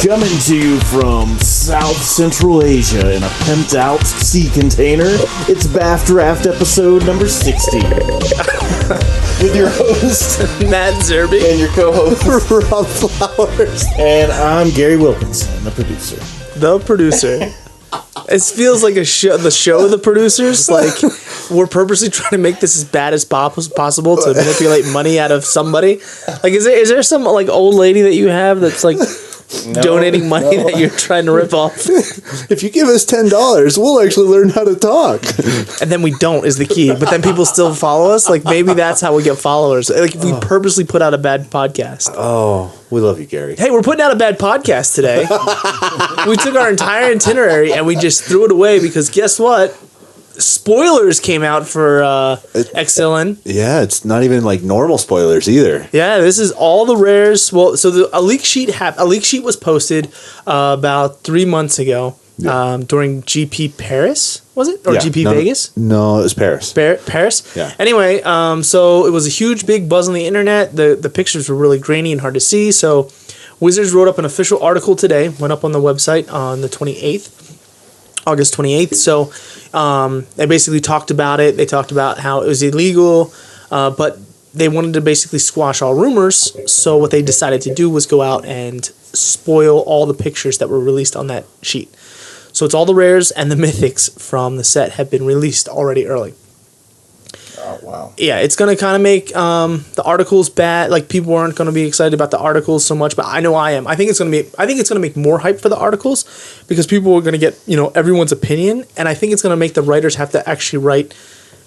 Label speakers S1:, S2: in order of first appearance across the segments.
S1: Coming to you from South Central Asia in a pimped out sea container, it's Bafdraft episode number 60. With your host,
S2: Matt Zerby.
S1: And your co-host, Rob Flowers. And I'm Gary Wilkinson, the producer.
S2: The producer. It feels like the show of the producers. Like, we're purposely trying to make this as bad as possible to manipulate money out of somebody. Like, is there some, like, old lady that you have that's, like... donating money that you're trying to rip off?
S3: If you give us $10, we'll actually learn how to talk.
S2: And then we don't is the key. But then people still follow us. Like, maybe that's how we get followers. Like, if we purposely put out a bad podcast.
S3: Oh, we love you, Gary.
S2: Hey, we're putting out a bad podcast today. We took our entire itinerary and we just threw it away because guess what? Spoilers came out for Ixalan.
S3: Yeah, it's not even like normal spoilers either.
S2: Yeah, this is all the rares. Well, so a leak sheet was posted about 3 months ago during GP Paris, was it? Or GP Vegas?
S3: No, it was Paris.
S2: Paris?
S3: Yeah.
S2: Anyway, so it was a huge big buzz on the internet. The pictures were really grainy and hard to see. So Wizards wrote up an official article today, went up on the website on the 28th. August 28th. So they basically talked about it. They talked about how it was illegal, but they wanted to basically squash all rumors. So what they decided to do was go out and spoil all the pictures that were released on that sheet. So it's all the rares and the mythics from the set have been released already early.
S1: Oh, wow.
S2: Yeah, it's going to kind of make the articles bad. Like, people aren't going to be excited about the articles so much, but I know I am. I think it's going to make more hype for the articles because people are going to get, everyone's opinion, and I think it's going to make the writers have to actually write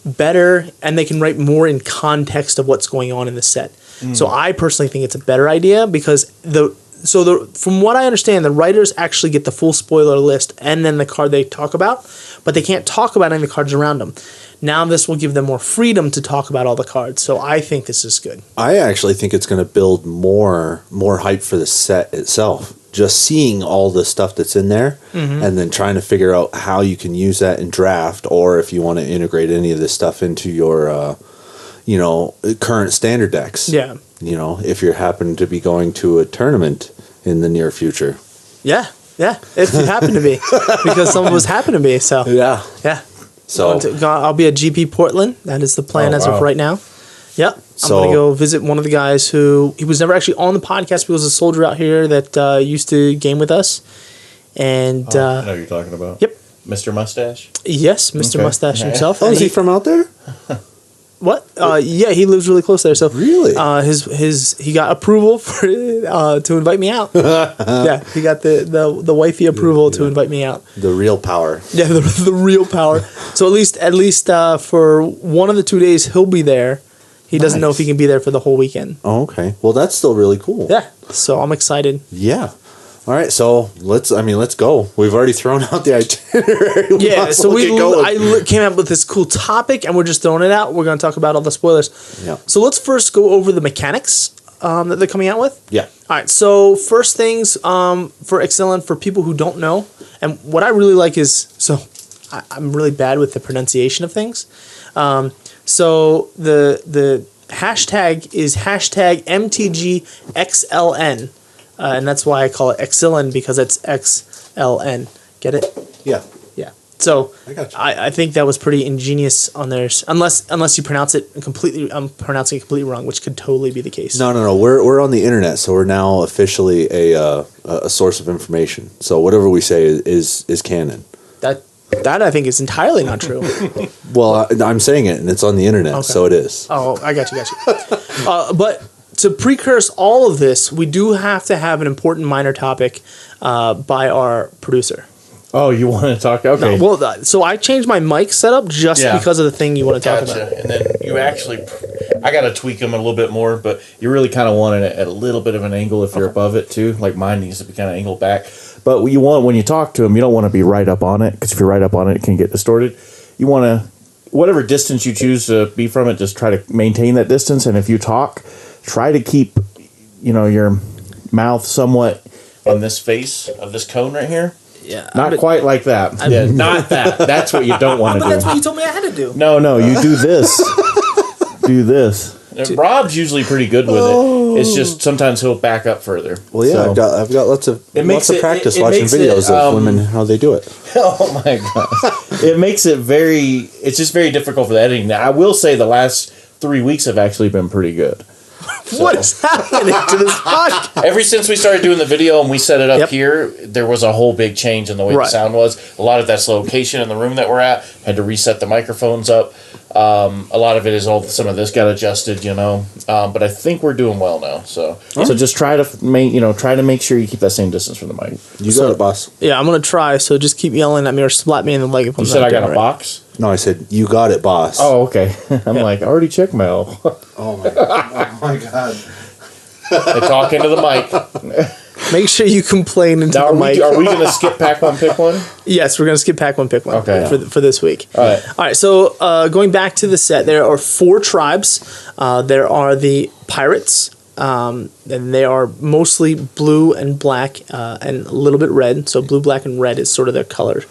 S2: better, and they can write more in context of what's going on in the set. So I personally think it's a better idea because from what I understand, the writers actually get the full spoiler list and then the card they talk about, but they can't talk about any of the cards around them. Now this will give them more freedom to talk about all the cards. So I think this is good.
S3: I actually think it's going to build more hype for the set itself. Just seeing all the stuff that's in there and then trying to figure out how you can use that in draft, or if you want to integrate any of this stuff into your, current standard decks.
S2: Yeah.
S3: If you happen to be going to a tournament in the near future.
S2: Yeah. If you happen to be. Because some of us happen to be. So
S3: Yeah. So
S2: I'll be at GP Portland. That is the plan of right now. Yep. I'm going to go visit one of the guys who he was never actually on the podcast, but he was a soldier out here that used to game with us. And
S1: I know who you're talking about.
S2: Yep.
S1: Mr. Mustache?
S2: Yes, Mr. Mustache himself.
S3: is he from out there?
S2: What? Yeah, he lives really close there. So
S3: really,
S2: he got approval for to invite me out. Yeah, he got the wifey approval to invite me out.
S3: The real power.
S2: Yeah, the real power. So at least for one of the 2 days he'll be there. He doesn't know if he can be there for the whole weekend.
S3: Oh, okay. Well, that's still really cool.
S2: Yeah. So I'm excited.
S3: Yeah. All right, so let's go. We've already thrown out the itinerary.
S2: Yeah, so I came up with this cool topic, and we're just throwing it out. We're going to talk about all the spoilers.
S3: Yeah.
S2: So let's first go over the mechanics that they're coming out with.
S3: Yeah.
S2: All right, so first things for Ixalan, for people who don't know, and what I really like is, I'm really bad with the pronunciation of things. So the hashtag is hashtag MTGXLN. And that's why I call it Ixalan, because it's XLN. Get it?
S3: Yeah.
S2: Yeah. So
S3: I got you.
S2: I think that was pretty ingenious on theirs. Unless you pronounce it completely, I'm pronouncing it completely wrong, which could totally be the case.
S3: No. We're on the internet, so we're now officially a source of information. So whatever we say is canon.
S2: That I think is entirely not true.
S3: Well, I'm saying it, and it's on the internet, so it is.
S2: Oh, I got you. But to precurse all of this, we do have to have an important minor topic by our producer.
S1: Oh, you want to talk? Okay.
S2: No, well, so I changed my mic setup just because of the thing you want to talk about.
S4: And then you actually, I got to tweak them a little bit more, but you really kind of want it at a little bit of an angle if you're above it too. Like mine needs to be kind of angled back. But what you want when you talk to them, you don't want to be right up on it, because if you're right up on it, it can get distorted. You want to, whatever distance you choose to be from it, just try to maintain that distance. And if you talk, try to keep, your mouth somewhat on this face of this cone right here.
S2: Yeah.
S4: Not quite like that. Yeah, not that. That's what you don't want to do.
S2: That's what you told me I had to do.
S4: No, you do this. Do this. Rob's usually pretty good with it. It's just sometimes he'll back up further.
S3: Well, yeah,
S4: So-
S3: I've got lots of practice
S4: it
S3: watching
S4: makes it,
S3: videos of women how they do it.
S4: Oh my god! It makes it very. It's just very difficult for the editing. Now, I will say the last 3 weeks have actually been pretty good.
S2: What is happening to this podcast?
S4: Ever since we started doing the video and we set it up
S2: Yep.
S4: here, there was a whole big change in the way the
S2: Right.
S4: sound was. A lot of that's location in the room that we're at. Had to reset the microphones up. A lot of it is some of this got adjusted, but I think we're doing well now. So just try to make sure you keep that same distance from the mic.
S3: You got it, boss.
S2: Yeah, I'm gonna try. So just keep yelling at me or slap me in the leg if I'm
S4: You said
S2: not
S4: I got
S2: doing
S4: a
S2: it right.
S4: box?
S3: No, I said you got it, boss.
S4: Oh, okay. I'm like, I already checked mail.
S3: Oh my god.
S4: I talk into the mic.
S2: Make sure you complain into
S4: Now,
S2: the mic.
S4: are we going to skip pack one, pick one?
S2: Yes, we're gonna skip pack one, pick one.
S4: Okay.
S2: For this week.
S4: All right.
S2: All right. So going back to the set, there are 4 tribes. There are the pirates, and they are mostly blue and black, and a little bit red. So blue, black, and red is sort of their color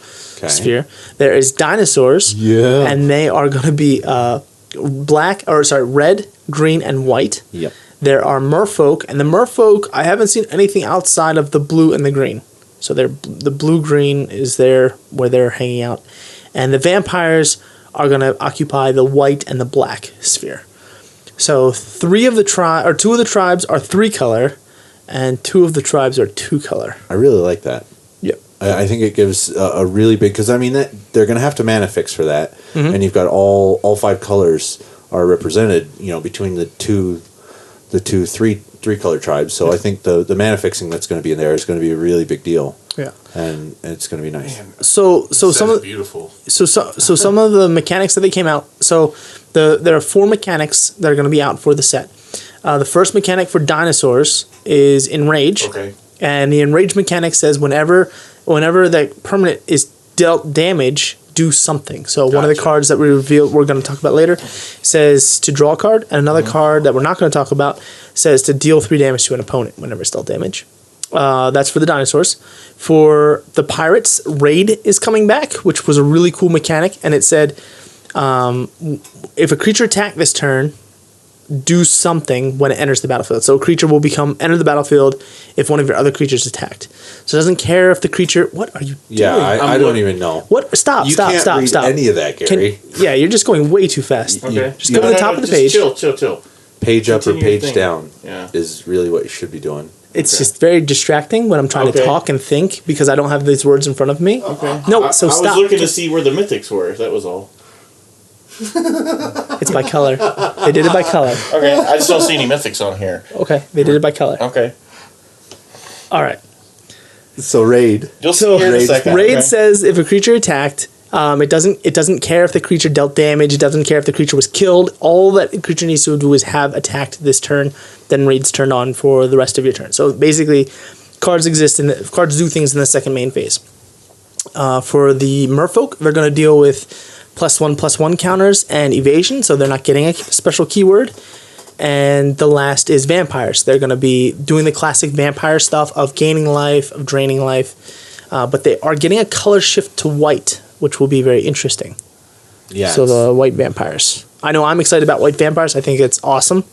S2: sphere. There is dinosaurs.
S3: Yeah.
S2: And they are going to be red, green, and white.
S3: Yep.
S2: There are merfolk, and the merfolk, I haven't seen anything outside of the blue and the green. So the blue-green is there where they're hanging out. And the vampires are going to occupy the white and the black sphere. So 2 of the tribes are 3-color, and 2 of the tribes are 2-color.
S3: I really like that.
S2: Yep.
S3: I think it gives a really big, because I mean they're going to have to mana fix for that, and you've got all 5 colors are represented, between the two three color tribes. So I think the mana fixing that's going to be in there is going to be a really big deal.
S2: Yeah.
S3: And it's going to be nice.
S2: So some of
S5: beautiful.
S2: So some of the mechanics that they came out. So there are 4 mechanics that are going to be out for the set. The first mechanic for dinosaurs is Enrage.
S5: Okay.
S2: And the Enrage mechanic says whenever that permanent is dealt damage, do something. So one of the cards that we're going to talk about later says to draw a card, and another card that we're not going to talk about says to deal 3 damage to an opponent whenever it's dealt damage. That's for the dinosaurs. For the pirates, Raid is coming back, which was a really cool mechanic, and it said if a creature attacked this turn, do something when it enters the battlefield. So a creature will enter the battlefield if one of your other creatures is attacked. So it doesn't care if the creature... What are you doing?
S3: Yeah, I don't even know.
S2: What? Stop.
S3: You can't read any of that, Gary.
S2: Yeah, you're just going way too fast.
S4: Okay.
S2: Just go to the top of the page.
S4: Chill.
S3: Page up or
S4: Continue your
S3: page
S4: thing.
S3: down
S4: Yeah.
S3: is really what you should be doing.
S2: It's just very distracting when I'm trying to
S4: Okay.
S2: talk and think because I don't have these words in front of me.
S4: Okay.
S2: No, so
S4: I
S2: stop.
S4: was looking to see where the mythics were. That was all.
S2: It's by color. They did it by color.
S4: Okay. I just don't see any mythics on here.
S2: Okay, they did it by color.
S4: Okay.
S2: All right.
S3: So Raid.
S4: You'll see here in a
S3: Raid-
S4: second.
S2: Raid
S4: okay?
S2: says if a creature attacked, it doesn't care if the creature dealt damage. It doesn't care if the creature was killed. All that the creature needs to do is have attacked this turn. Then Raid's turned on for the rest of your turn. So basically, cards cards do things in the second main phase. For the Merfolk, they're going to deal with +1/+1 counters and evasion, so they're not getting a special keyword. And the last is vampires. They're going to be doing the classic vampire stuff of gaining life, of draining life, but they are getting a color shift to white, which will be very interesting.
S3: Yeah.
S2: So the white vampires. I know I'm excited about white vampires. I think it's awesome.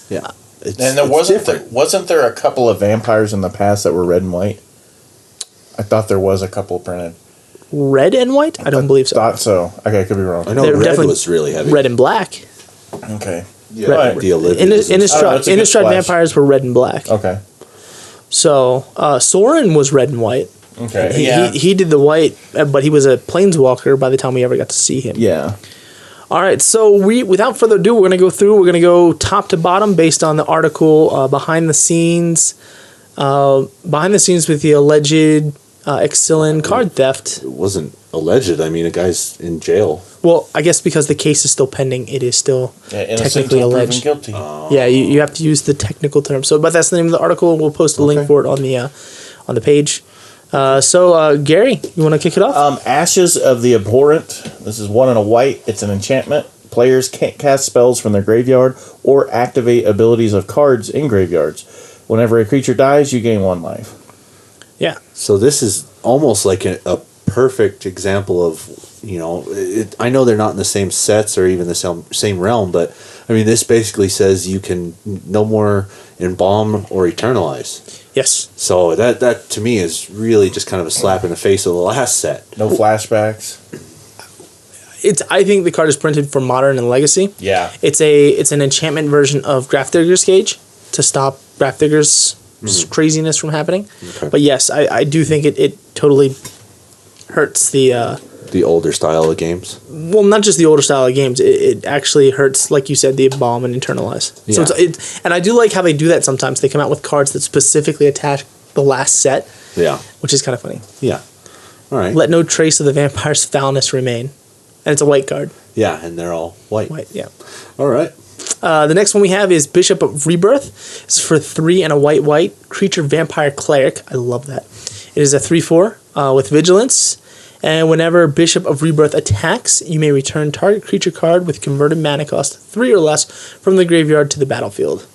S3: yeah. It's,
S4: And there
S3: it's
S4: wasn't there a couple of vampires in the past that were red and white? I thought there was a couple printed.
S2: Red and white? I don't believe so.
S4: Thought so. Okay, I could be wrong.
S3: I know
S2: They're
S3: red
S2: definitely
S3: was really heavy.
S2: Red and black.
S4: Okay.
S3: Yeah,
S2: Red-
S3: the Olivias and stuff.
S4: that's a good
S2: Innistrad
S4: splash.
S2: vampires were red and black.
S4: Okay.
S2: So Soren was red and white.
S4: Okay.
S2: He did the white, but he was a planeswalker by the time we ever got to see him.
S4: Yeah.
S2: All right, so without further ado, we're going to go through. We're going to go top to bottom based on the article behind the scenes with the alleged Ixalan card theft.
S3: It wasn't alleged. I mean, a guy's in jail.
S2: Well, I guess because the case is still pending, it is still
S4: Innocent
S2: technically
S4: until proven
S2: alleged.
S4: guilty.
S2: Yeah, you have to use the technical term. So, but that's the name of the article. We'll post a link
S3: Okay.
S2: for it on the page. So Gary, you want to kick it off?
S4: Ashes of the Abhorrent. This is 1 and a white. It's an enchantment. Players can't cast spells from their graveyard or activate abilities of cards in graveyards. Whenever a creature dies, you gain 1 life.
S2: Yeah.
S3: So this is almost like a perfect example of, I know they're not in the same sets or even the same realm, but I I mean, this basically says you can no more embalm or eternalize.
S2: Yes.
S3: So that to me is really just kind of a slap in the face of the last set.
S4: No flashbacks.
S2: I think the card is printed for Modern and Legacy.
S4: Yeah.
S2: It's an enchantment version of Grafdigger's Cage to stop Grafdigger's craziness from happening.
S3: Okay.
S2: But yes, I do think it totally hurts the
S3: older style of games.
S2: well, not just the older style of games. It actually hurts, like you said, the Embalm and Internalize.
S3: Yeah.
S2: So and I do like how they do that sometimes. They come out with cards that specifically attack the last set,
S3: Yeah.
S2: which is kind of funny.
S3: Yeah. All right.
S2: Let no trace of the vampire's foulness remain. And it's a white card.
S3: Yeah, and they're all white.
S2: White, yeah.
S3: All right.
S2: The next one we have is Bishop of Rebirth. It's for 3 and a white creature vampire cleric. I love that. It is a 3/4 with vigilance. And whenever Bishop of Rebirth attacks, you may return target creature card with converted mana cost 3 or less from the graveyard to the battlefield.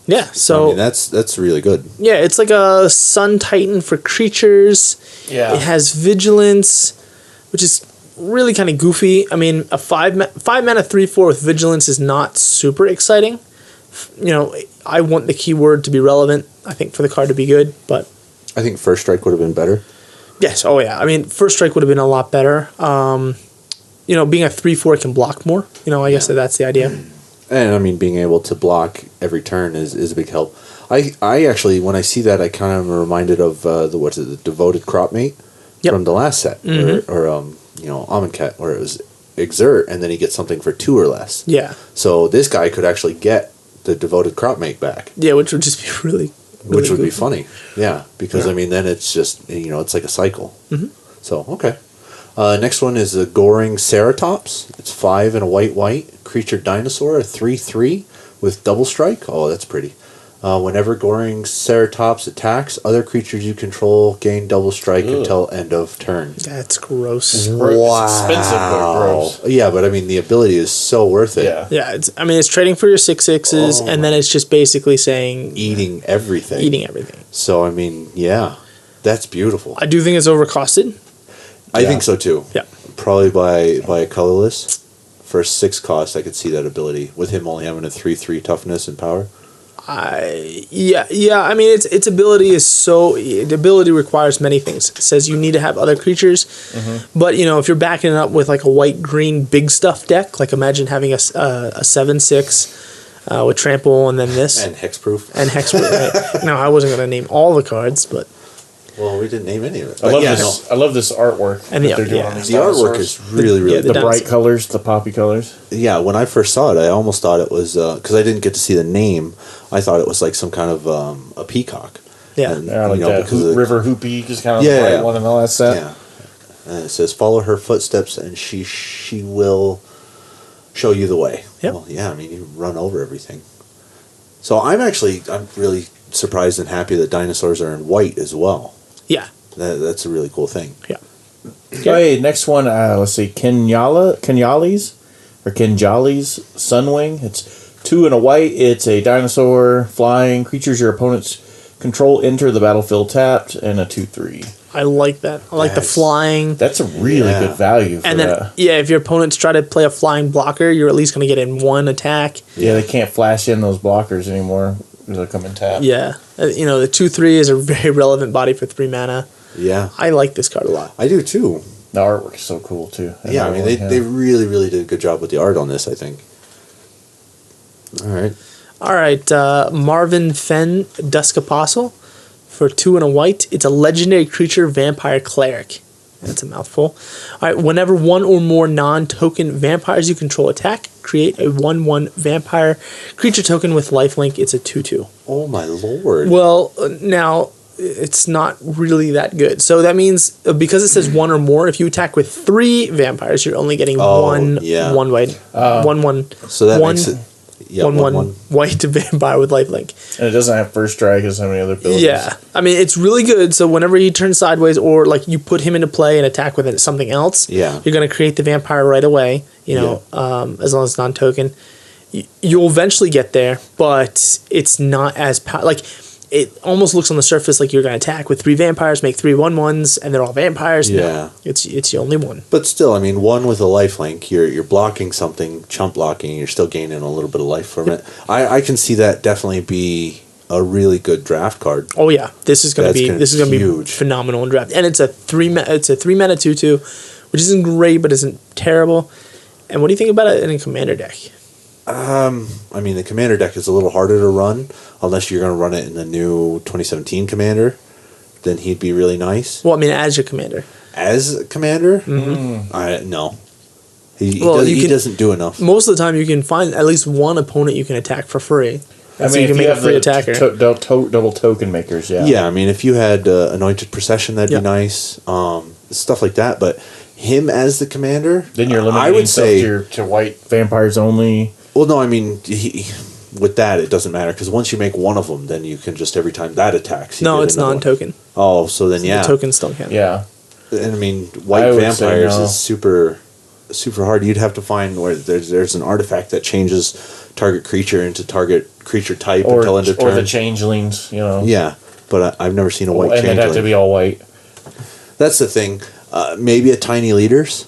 S2: Yeah, so
S3: I mean, that's really good.
S2: yeah, it's like a Sun Titan for creatures.
S4: Yeah.
S2: It has vigilance, which is really kind of goofy. I mean, a 5 mana 3/4 with vigilance is not super exciting. You know, I want the keyword to be relevant. I think for the card to be good, but
S3: I think First Strike would have been better.
S2: yes, oh yeah. I mean, First Strike would have been a lot better. You know, being a 3/4 can block more. You know, I guess that's the idea.
S3: And I mean, being able to block every turn is a big help. I actually, when I see that, I kind of am reminded of the Devoted Cropmate
S2: Yep.
S3: from the last set, or you know, Amonkhet, where it was exert, and then he gets something for 2 or less.
S2: Yeah,
S3: So this guy could actually get the Devoted Cropmate back,
S2: yeah, which would just be really
S3: which would be
S2: goofy.
S3: funny. Yeah, because I mean, then it's just, you know, it's like a cycle. So okay. Next one is the Goring Ceratops. It's 5 and a white creature dinosaur, a 3/3 with double strike. Oh, that's pretty. Whenever Goring Ceratops attacks, other creatures you control gain double strike until end of turn.
S2: That's gross.
S4: It's expensive, but gross.
S3: Yeah, but I mean, the ability is so worth it.
S4: Yeah.
S2: Yeah, it's trading for your 6/6s, and then it's just basically saying
S3: Eating everything.
S2: eating everything.
S3: So, I mean, yeah, that's beautiful.
S2: I do think it's overcosted.
S3: I think so too.
S2: Yeah.
S3: Probably by a colorless. For 6 cost, I could see that ability with him only having a 3/3 toughness and power.
S2: Yeah. I mean, its ability is the ability requires many things. It says you need to have other creatures, but you know, if you're backing it up with like a white green big stuff deck, like imagine having a 7/6 with trample and then this
S3: And hexproof.
S2: and hexproof. Right? No, I wasn't gonna name all the cards, but
S3: Well, we didn't name any of it.
S4: I love
S3: yeah,
S4: this. I love this artwork
S2: And
S4: that
S2: the-
S4: they're doing
S2: yeah.
S4: on these
S3: The artwork
S4: dinosaurs.
S3: is really, really
S2: yeah,
S3: good.
S4: The bright
S2: dinosaur.
S4: colors, the poppy colors.
S3: Yeah, when I first saw it, I almost thought it was because I didn't get to see the name. I thought it was like some kind of a peacock.
S2: yeah.
S3: And,
S4: Yeah, like
S3: you know,
S4: that
S3: because of the-
S4: River Hoopy, just kind of
S3: Yeah,
S4: the bright
S3: yeah.
S4: one in the last set.
S3: Yeah, and it says follow her footsteps, and she will show you the way.
S2: Yep.
S3: Well, yeah, I mean you run over everything. So I'm really surprised and happy that dinosaurs are in white as well.
S2: Yeah.
S3: That's a really cool thing.
S2: Yeah.
S4: Okay, next one, let's see, Kenyalis Sunwing. It's 2 and a white. It's a dinosaur flying. Creatures your opponents control enter the battlefield tapped, and a 2/3.
S2: I like that. I like the
S3: Yes.
S2: flying.
S4: That's a really
S3: Yeah.
S4: good value for
S2: And then,
S4: that.
S2: yeah, if your opponents try to play a flying blocker, you're at least going to get in one attack.
S4: Yeah, they can't flash in those blockers anymore. They'll come in tap.
S2: Yeah. You know, the 2/3 is a very relevant body for 3 mana.
S3: Yeah,
S2: I like this card a lot.
S3: I do too.
S4: The artwork is so cool too.
S3: Yeah, I mean they really, really did a good job with the art on this, I think. All right.
S2: All right. Marvin Fenn, Dusk Apostle for 2 and a white. It's a legendary creature, vampire cleric. That's a mouthful. All right. Whenever one or more non-token vampires you control attack, create a 1/1 vampire creature token with lifelink. It's a 2/2.
S3: Oh my lord.
S2: Well, now it's not really that good. So that means because it says 1 or more, if you attack with 3 vampires, you're only getting one white, one.
S3: So that
S2: one,
S3: makes it yeah,
S2: one white vampire with lifelink.
S4: And it doesn't have first strike. It doesn't have any other abilities.
S2: Yeah, I mean it's really good. So whenever he turns sideways, or like you put him into play and attack with it, something else,
S3: Yeah.
S2: you're gonna create the vampire right away. You know, as long as it's non-token, you'll eventually get there, but it's not as like it almost looks on the surface like you're going to attack with 3 vampires, make 3 1/1s, and they're all vampires.
S3: Yeah.
S2: No, it's the only one.
S3: But still, I mean, one with a lifelink, you're blocking something, chump blocking, you're still gaining a little bit of life from it. I can see that definitely be a really good draft card.
S2: Oh yeah, this is going to be
S3: huge.
S2: phenomenal in draft, and it's a 3 mana 2/2, which isn't great but isn't terrible. And what do you think about it in a commander deck?
S3: I mean, the commander deck is a little harder to run unless you're going to run it in the new 2017 commander. Then he'd be really nice.
S2: Well, I mean, as your commander.
S3: As a commander, no. He doesn't do enough.
S2: Most of the time, you can find at least one opponent you can attack for free.
S4: I mean,
S2: so you can
S4: if
S2: make
S4: you
S2: a
S4: have
S2: free
S4: the
S2: attacker.
S4: double token makers, yeah.
S3: Yeah, I mean, if you had Anointed Procession, that'd be nice. Stuff like that. But him as the commander,
S4: Then you're limiting
S3: I would
S4: yourself
S3: say,
S4: to white vampires only.
S3: well, no, I mean, with that, it doesn't matter because once you make one of them, then you can just every time that attacks.
S2: No,
S3: get
S2: it's
S3: another one.
S2: non-token.
S3: Oh, so then
S2: The tokens still count.
S4: Yeah.
S3: And I mean,
S4: I
S3: white
S4: would say
S3: vampires
S4: no.
S3: is super hard. You'd have to find where there's an artifact that changes target creature into target creature type until end of turn.
S4: Or the changelings, you know.
S3: Yeah, but I've never seen a white
S4: And they'd
S3: changeling.
S4: have to be all white.
S3: That's the thing. Maybe a tiny leaders.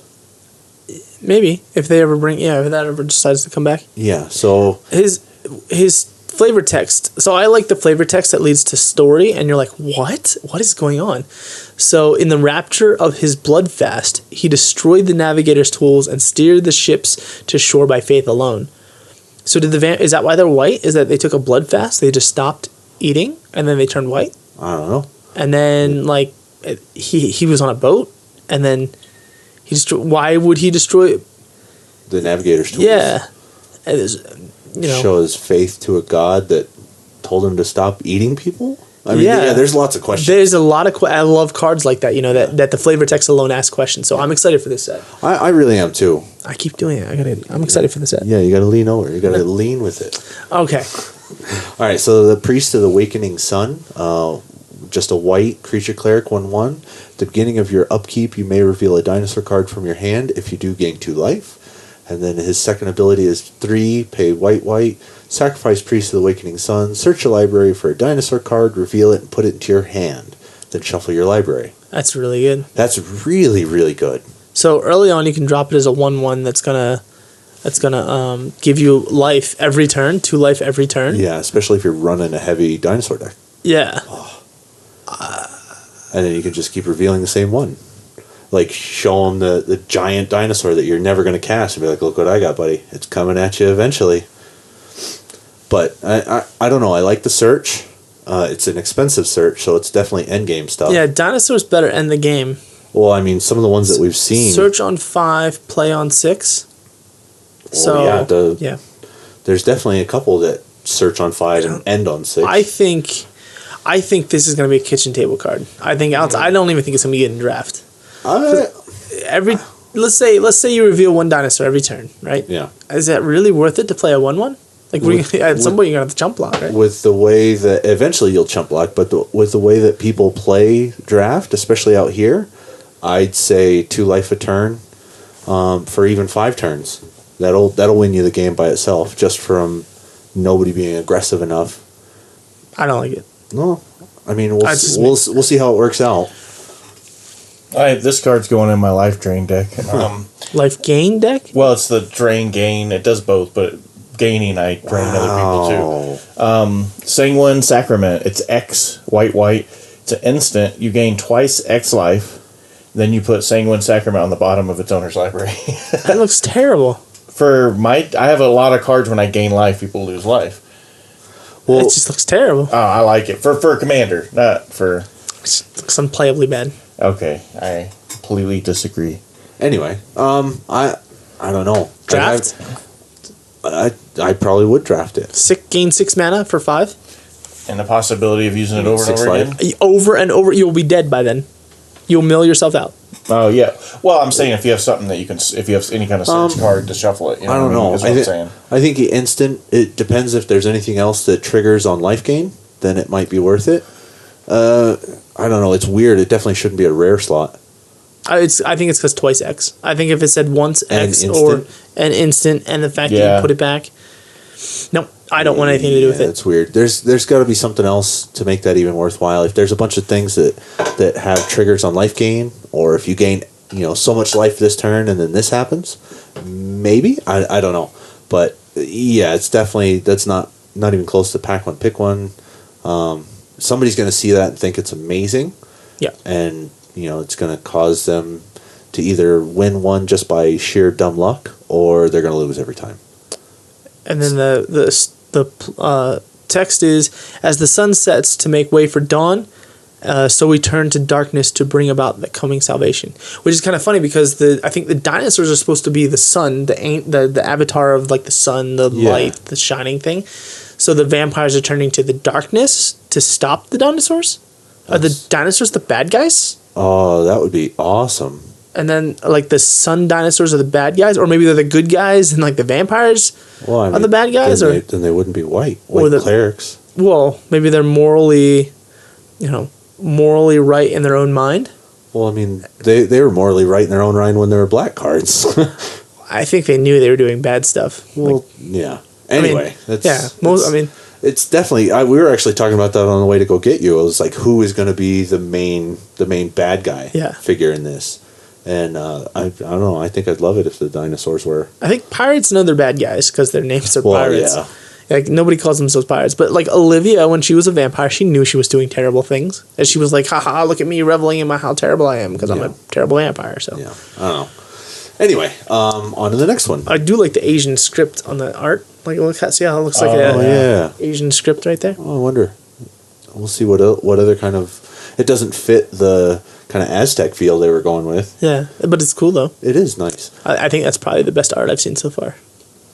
S2: Maybe if that ever decides to come back.
S3: Yeah. So
S2: His flavor text. So I like the flavor text that leads to story, and you're like, what? What is going on? So in the rapture of his bloodfast, he destroyed the navigator's tools and steered the ships to shore by faith alone. So is that why they're white? Is that they took a bloodfast? They just stopped eating and then they turned white?
S3: I don't know.
S2: And then he was on a boat, and then why would he destroy?
S3: The navigator's tools.
S2: Yeah, it is,
S3: show his faith to a god that told him to stop eating people. I mean, yeah, there's lots of questions.
S2: There's a lot of I love cards like that. That the flavor text alone asks questions. So I'm excited for this set.
S3: I really am too.
S2: I keep doing it. I'm excited for the set.
S3: Yeah, you got to lean over. You got to lean with it.
S2: Okay.
S3: All right. So the Priest of the Awakening Sun, just a white creature cleric 1/1. At the beginning of your upkeep, you may reveal a dinosaur card from your hand. If you do, gain 2 life. And then his second ability is 3, pay white. Sacrifice Priest of the Awakening Sun. Search your library for a dinosaur card, reveal it, and put it into your hand. Then shuffle your library.
S2: That's really good.
S3: That's really, really good.
S2: So early on, you can drop it as a 1/1 that's gonna give you life every turn, 2 life every turn.
S3: Yeah, especially if you're running a heavy dinosaur deck.
S2: Yeah.
S3: And then you can just keep revealing the same one. Like, show them the giant dinosaur that you're never going to cast and be like, look what I got, buddy. It's coming at you eventually. But I don't know. I like the search. It's an expensive search, so it's definitely endgame stuff.
S2: Yeah, dinosaurs better end the game.
S3: Well, I mean, some of the ones that we've seen.
S2: Search on 5, play on 6.
S3: Well,
S2: So,
S3: yeah, there's definitely a couple that search on 5 and end on 6.
S2: I think this is going to be a kitchen table card. I don't even think it's going to be in draft. Let's say you reveal 1 dinosaur every turn, right?
S3: Yeah.
S2: Is that really worth it to play a 1/1? Like at some point you're gonna have to chump block, right?
S3: With the way that eventually you'll chump block, but with the way that people play draft, especially out here, I'd say 2 life a turn for even 5 turns. That'll win you the game by itself, just from nobody being aggressive enough.
S2: I don't like it.
S3: No, I mean we'll see how it works out.
S4: This card's going in my life drain deck.
S2: Life gain deck?
S4: Well, it's the drain gain. It does both, but gaining I drain other people too. Sanguine Sacrament. It's X white. It's an instant. You gain twice X life. Then you put Sanguine Sacrament on the bottom of its owner's library.
S2: That looks terrible.
S4: I have a lot of cards when I gain life, people lose life.
S2: Well, it just looks terrible.
S4: Oh, I like it for a commander, not for.
S2: It looks unplayably bad.
S4: Okay, I completely disagree.
S3: Anyway, I don't know.
S2: Draft?
S3: I probably would draft it.
S2: Gain 6 mana for 5.
S4: And the possibility of using it over and
S3: 6
S4: over
S3: life.
S4: again?
S2: Over and over, you'll be dead by then. You'll mill yourself out.
S4: Oh, yeah. Well, I'm saying if you have something that you can, if you have any kind of search card to shuffle it. You know
S3: I don't know.
S4: That's what I'm saying.
S3: I think the instant, it depends if there's anything else that triggers on life gain, then it might be worth it. I don't know. It's weird. It definitely shouldn't be a rare slot.
S2: I think it's because twice X. I think if it said once
S3: And
S2: X
S3: instant?
S2: or an instant, and the fact that you put it back. No, I don't want anything to do with it.
S3: It's weird. There's got to be something else to make that even worthwhile. If there's a bunch of things that have triggers on life gain, or if you gain so much life this turn and then this happens, maybe I don't know. But yeah, it's definitely that's not even close to pack one pick one. Somebody's going to see that and think it's amazing.
S2: Yeah,
S3: and it's going to cause them to either win one just by sheer dumb luck, or they're going to lose every time.
S2: And then the text is, as the sun sets to make way for dawn, so we turn to darkness to bring about the coming salvation. Which is kind of funny because I think the dinosaurs are supposed to be the sun, the avatar of like the sun, the light, the shining thing. So the vampires are turning to the darkness to stop the dinosaurs. Are the dinosaurs the bad guys?
S3: Oh, that would be awesome.
S2: And then like the sun dinosaurs are the bad guys, or maybe they're the good guys, and like the vampires are the bad guys,
S3: then they wouldn't be white clerics.
S2: Well, maybe they're morally right in their own mind.
S3: Well, I mean, they were morally right in their own mind when they were black cards.
S2: I think they knew they were doing bad stuff.
S3: Well, yeah. Anyway, it's definitely. We were actually talking about that on the way to go get you. It was like, who is going to be the main bad guy figure in this? And I don't know. I think I'd love it if the dinosaurs were.
S2: I think pirates know they're bad guys because their names are pirates.
S3: Yeah.
S2: Like nobody calls themselves pirates, but like Olivia, when she was a vampire, she knew she was doing terrible things, and she was like, "Haha, look at me reveling in how terrible I am because I'm a terrible vampire." So
S3: yeah, I don't know. Anyway, on to the next one.
S2: I do like the Asian script on the art. Like, see how it looks like Asian script right there.
S3: Oh, I wonder. We'll see what other kind of. It doesn't fit the kind of Aztec feel they were going with.
S2: Yeah, but it's cool though.
S3: It is nice.
S2: I think that's probably the best art I've seen so far.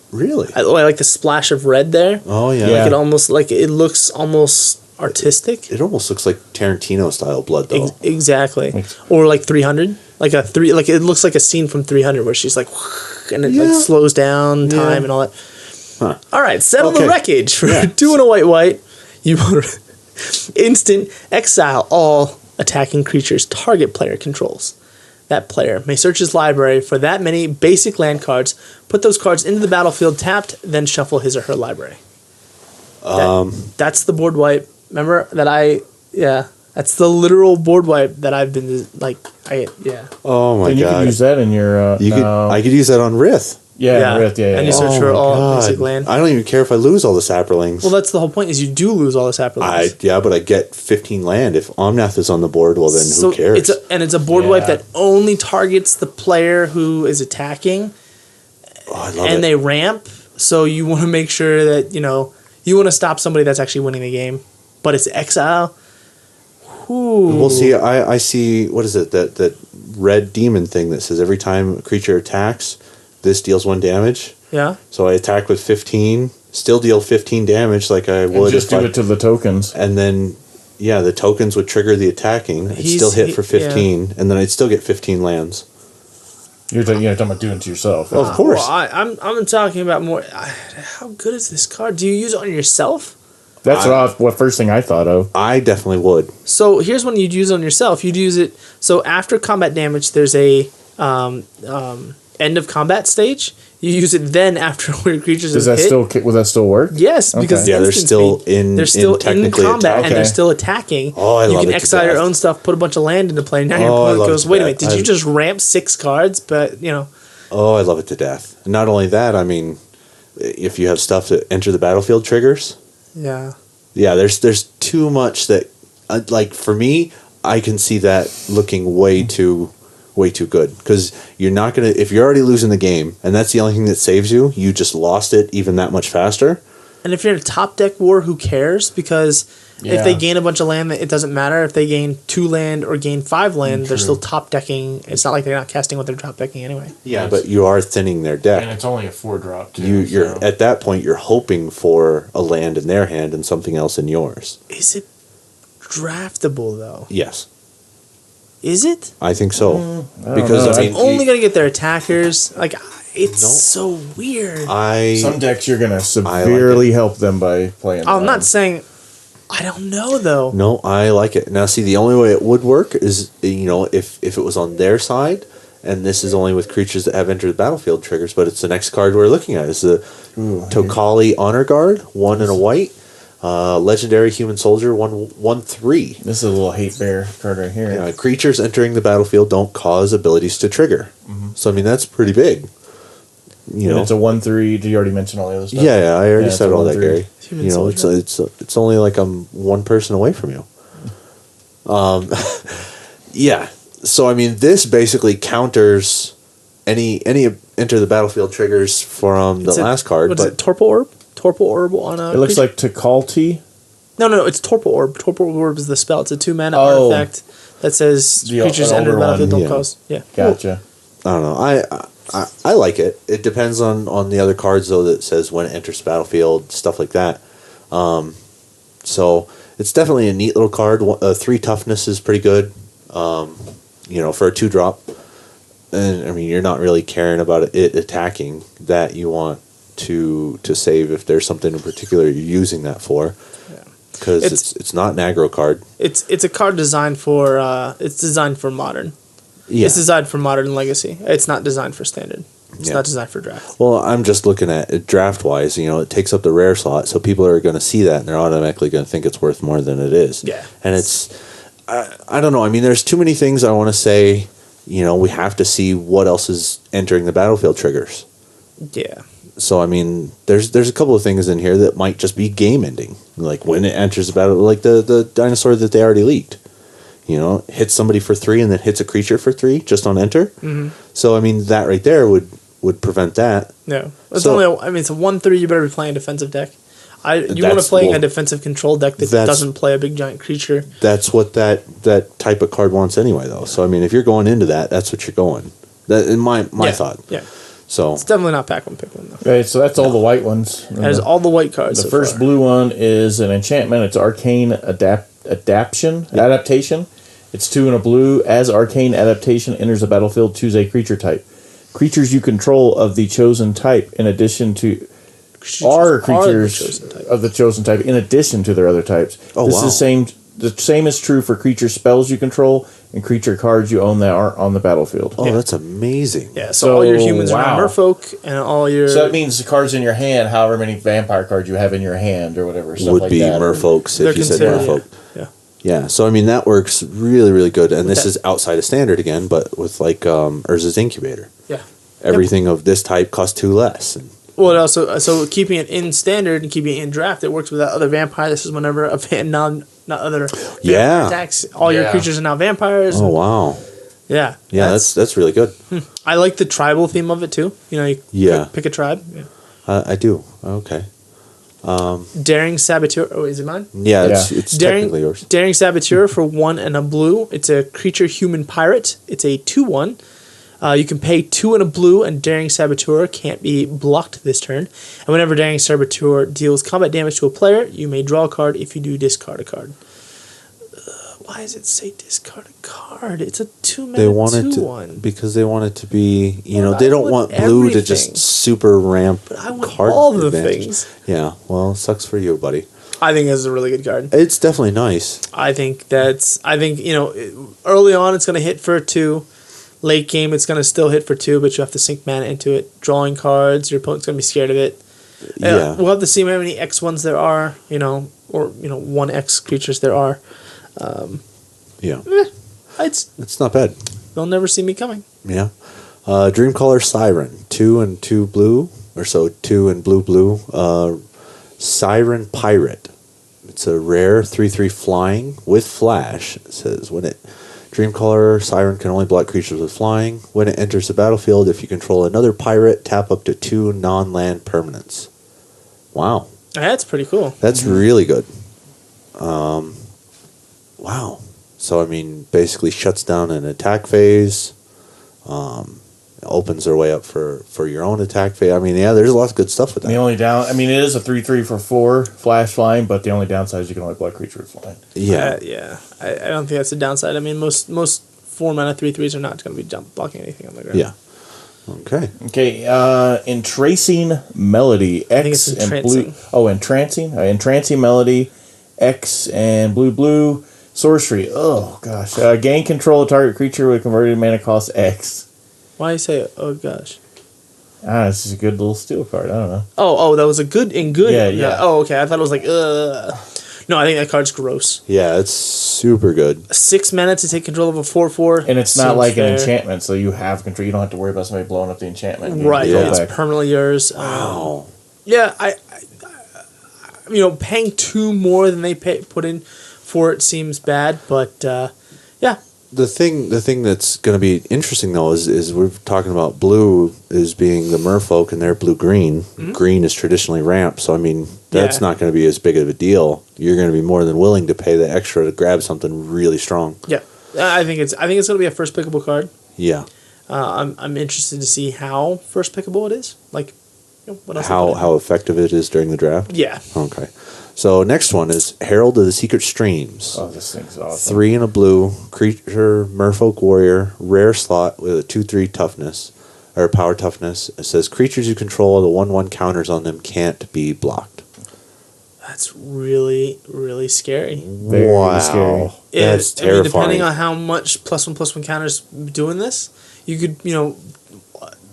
S3: Really?
S2: I like the splash of red there.
S3: Oh yeah.
S2: It looks almost artistic.
S3: It almost looks like Tarantino style blood though.
S2: Exactly. Or like 300. Like it looks like a scene from 300 where she's like, and it like slows down time and all that.
S3: Huh.
S2: All right, settle the wreckage for 2 and a white. You instant exile all attacking creatures target player controls. That player may search his library for that many basic land cards, put those cards into the battlefield tapped, then shuffle his or her library. That's the board wipe. Remember that that's the literal board wipe that I've been like,
S3: Oh my god!
S4: You could use that in your.
S3: I could use that on Rith.
S4: Yeah. Rith, yeah.
S2: And you search for all basic land.
S3: I don't even care if I lose all the saplings.
S2: Well, that's the whole point. Is you do lose all the saplings.
S3: But I get 15 land. If Omnath is on the board, well then who cares?
S2: It's a board wipe that only targets the player who is attacking.
S3: Oh, I love it.
S2: And they ramp, so you want to make sure that you want to stop somebody that's actually winning the game, but it's exile. Ooh.
S3: We'll see. I see. What is it? That red demon thing that says every time a creature attacks, this deals 1 damage.
S2: Yeah.
S3: So I attack with 15, still deal 15 damage like I would.
S4: Just do it to the tokens.
S3: And then, the tokens would trigger the attacking. I'd still hit for 15, and then I'd still get 15 lands.
S4: You're talking about doing it to yourself.
S3: Well, of course.
S2: Well, I'm talking about more. How good is this card? Do you use it on yourself?
S4: That's what first thing I thought of.
S3: I definitely would.
S2: So here's when you'd use it on yourself. You'd use it. So after combat damage, there's a end of combat stage. You use it then after all your creatures
S4: Will that still work?
S2: Yes, because
S3: they're still in
S2: combat and they're still attacking.
S3: Oh, I love it.
S2: You can exile your own stuff, put a bunch of land into play. Now your opponent goes, wait a minute, did you just ramp 6 cards? But
S3: Oh, I love it to death. And not only that, I mean, if you have stuff that enter the battlefield triggers.
S2: Yeah.
S3: Yeah, there's too much that, like for me, I can see that looking way too good, because you're not gonna, if you're already losing the game and that's the only thing that saves you, you just lost it even that much faster.
S2: And if you're in a top deck war, who cares? Because if they gain a bunch of land, it doesn't matter. If they gain 2 land or gain 5 land, they're still top decking. It's not like they're not casting what they're top decking anyway.
S3: Yeah, but you are thinning their deck.
S4: And it's only a 4-drop too.
S3: You're at that point, you're hoping for a land in their hand and something else in yours.
S2: Is it draftable though?
S3: Yes.
S2: Is it?
S3: I think so.
S2: Because I'm only gonna get their attackers. Like, it's so weird.
S4: Some decks you're gonna severely help them by playing.
S2: I'm not saying. I don't know though.
S3: No, I like it. Now, see, the only way it would work is if it was on their side and this is only with creatures that have entered the battlefield triggers, but it's the next card we're looking at. It's the Tokali Honor Guard, 1 and a white. Legendary Human Soldier, 1/3.
S4: This is a little hate bear card right here.
S3: Creatures entering the battlefield don't cause abilities to trigger. So I mean that's pretty big.
S4: It's a 1/3. Did you already mention all the other stuff?
S3: Yeah, I already said all that,
S4: 1/3.
S3: Gary.
S2: Human Soldier.
S3: It's only like I'm one person away from you. Yeah. So I mean, this basically counters any enter the battlefield triggers from the last card.
S2: What is it? Torpor Orb. Torpor Orb on a.
S4: It looks like Takalti.
S2: No. It's Torpor Orb. Torpor Orb is the spell. It's a 2-mana artifact that says creatures enter the battlefield don't cause. Yeah.
S4: Gotcha.
S3: I don't know. I like it. It depends on the other cards though that says when it enters the battlefield, stuff like that. So it's definitely a neat little card. 3 toughness is pretty good. For a 2-drop. And I mean, you're not really caring about it attacking. That you want to save if there's something in particular you're using that for. Because it's not an aggro card.
S2: It's a card designed for modern.
S3: Yeah.
S2: It's designed for modern legacy. It's not designed for standard. It's not designed for draft.
S3: Well, I'm just looking at it draft wise. It takes up the rare slot, so people are going to see that and they're automatically going to think it's worth more than it is.
S2: Yeah.
S3: And I don't know. I mean, there's too many things I want to say. We have to see what else is entering the battlefield triggers.
S2: Yeah.
S3: So I mean, there's a couple of things in here that might just be game ending, like when it enters the battle, like the dinosaur that they already leaked. Hits somebody for 3 and then hits a creature for 3 just on enter. Mm-hmm. So I mean, that right there would prevent that.
S2: No, it's it's a 1/3. You better be playing a defensive deck. You want to play a defensive control deck that doesn't play a big giant creature.
S3: That's what that type of card wants anyway, though. So I mean, if you're going into that, that's what you're going. That in my thought.
S2: Yeah.
S3: So
S2: it's definitely not pack 1 pick 1 though.
S4: Okay, so that's all the white ones.
S2: That is all the white cards.
S4: The first blue one is an enchantment. It's Arcane Adaptation. It's 2 and a blue. As Arcane Adaptation enters the battlefield, choose a creature type. Creatures you control of the chosen type, in addition to creatures of the chosen type, in addition to their other types.
S3: Oh,
S4: this is the same is true for creature spells you control and creature cards you own that are on the battlefield.
S3: Oh, that's amazing.
S2: Yeah, so all your humans are now merfolk, and all your...
S4: So that means the cards in your hand, however many vampire cards you have in your hand or whatever, stuff
S3: would
S4: like
S3: be
S4: that.
S3: merfolks if you said merfolk. Yeah, so I mean, that works really, really good. And this is outside of standard again, but with like Urza's Incubator.
S2: Yeah.
S3: Everything of this type costs 2 less. And
S2: well, it also, so keeping it in standard and keeping it in draft, it works with that other vampire. This is whenever not other vampire attacks. All your creatures are now vampires.
S3: Oh, wow.
S2: Yeah.
S3: Yeah, that's really good.
S2: I like the tribal theme of it too. You pick a tribe. Yeah.
S3: I do. Okay.
S2: Daring Saboteur. Oh, is it mine?
S3: Yeah, it's technically yours.
S2: Daring Saboteur for 1 and a blue. It's a creature human pirate. It's a 2/1. You can pay 2 and a blue, and Daring Saboteur can't be blocked this turn. And whenever Daring Saboteur deals combat damage to a player, you may draw a card. If you do, discard a card. Why does it say discard a card? It's a 2-mana 2/1.
S3: Because they want it to be, they don't want blue to just super ramp
S2: I want
S3: card
S2: all the
S3: advantage.
S2: things.
S3: Yeah, well, sucks for you, buddy.
S2: I think this is a really good card.
S3: It's definitely nice.
S2: I think early on it's going to hit for 2. Late game it's going to still hit for 2, but you have to sink mana into it. Drawing cards, your opponent's going to be scared of it.
S3: Yeah.
S2: We'll have to see how many X1s there are, or 1X creatures there are.
S3: Yeah.
S2: It's
S3: not bad.
S2: They'll never see me coming.
S3: Yeah. Dreamcaller Siren, 2 and 2 blue, or so 2 and blue. Siren Pirate. It's a rare 3/3 flying with flash. It says Dreamcaller Siren can only block creatures with flying. When it enters the battlefield, if you control another pirate, tap up to 2 non-land permanents. Wow.
S2: That's pretty cool.
S3: That's really good. Wow. So, I mean, basically shuts down an attack phase. Opens their way up for your own attack phase. I mean, yeah, there's lots of good stuff with that.
S4: The only it is a 3/3 for 4 flash flying, but the only downside is you can only block creature with flying.
S3: Yeah.
S2: I don't think that's the downside. I mean, most 4-mana 3/3s are not going to be blocking anything on the ground.
S3: Yeah. Okay.
S4: Entrancing Melody. X
S2: I think it's entrancing.
S4: And blue. Oh, entrancing. Entrancing Melody. X and blue. Sorcery. Oh, gosh. Gain control of target creature with converted mana cost X.
S2: Why you say, oh gosh?
S4: It's just a good little steel card. I don't know.
S2: Oh, that was a good.
S4: Yeah.
S2: Oh, okay. I thought it was like, No, I think that card's gross.
S3: Yeah, it's super good.
S2: 6 mana to take control of a 4/4.
S4: And it's not
S2: Seems
S4: like
S2: fair.
S4: an enchantment, so you have control. You don't have to worry about somebody blowing up the enchantment.
S2: Right,
S3: Yeah.
S2: it's permanently yours.
S3: Wow.
S2: Yeah, I paying 2 more than they put in for it seems bad, but yeah.
S3: The thing that's going to be interesting though is we're talking about blue as being the merfolk and they're blue-green.
S2: Mm-hmm.
S3: Green is traditionally ramp, so I mean that's
S2: Yeah.
S3: not going to be as big of a deal. You're going to be more than willing to pay the extra to grab something really strong.
S2: Yeah, I think it's going to be a first pickable card.
S3: Yeah.
S2: I'm interested to see how first pickable it is. Like, what else?
S3: How effective it is during the draft.
S2: Yeah.
S3: Okay. So next one is Herald of the Secret Streams.
S4: Oh, this thing's awesome.
S3: 3 in a blue, creature, merfolk warrior, rare slot with a 2/3 toughness, or power toughness. It says creatures you control, the 1/1 counters on them can't be blocked.
S2: That's really, really scary.
S4: Very
S3: wow.
S4: scary.
S3: That's
S2: I mean,
S3: terrifying.
S2: depending on how much +1/+1 counters doing this, you could,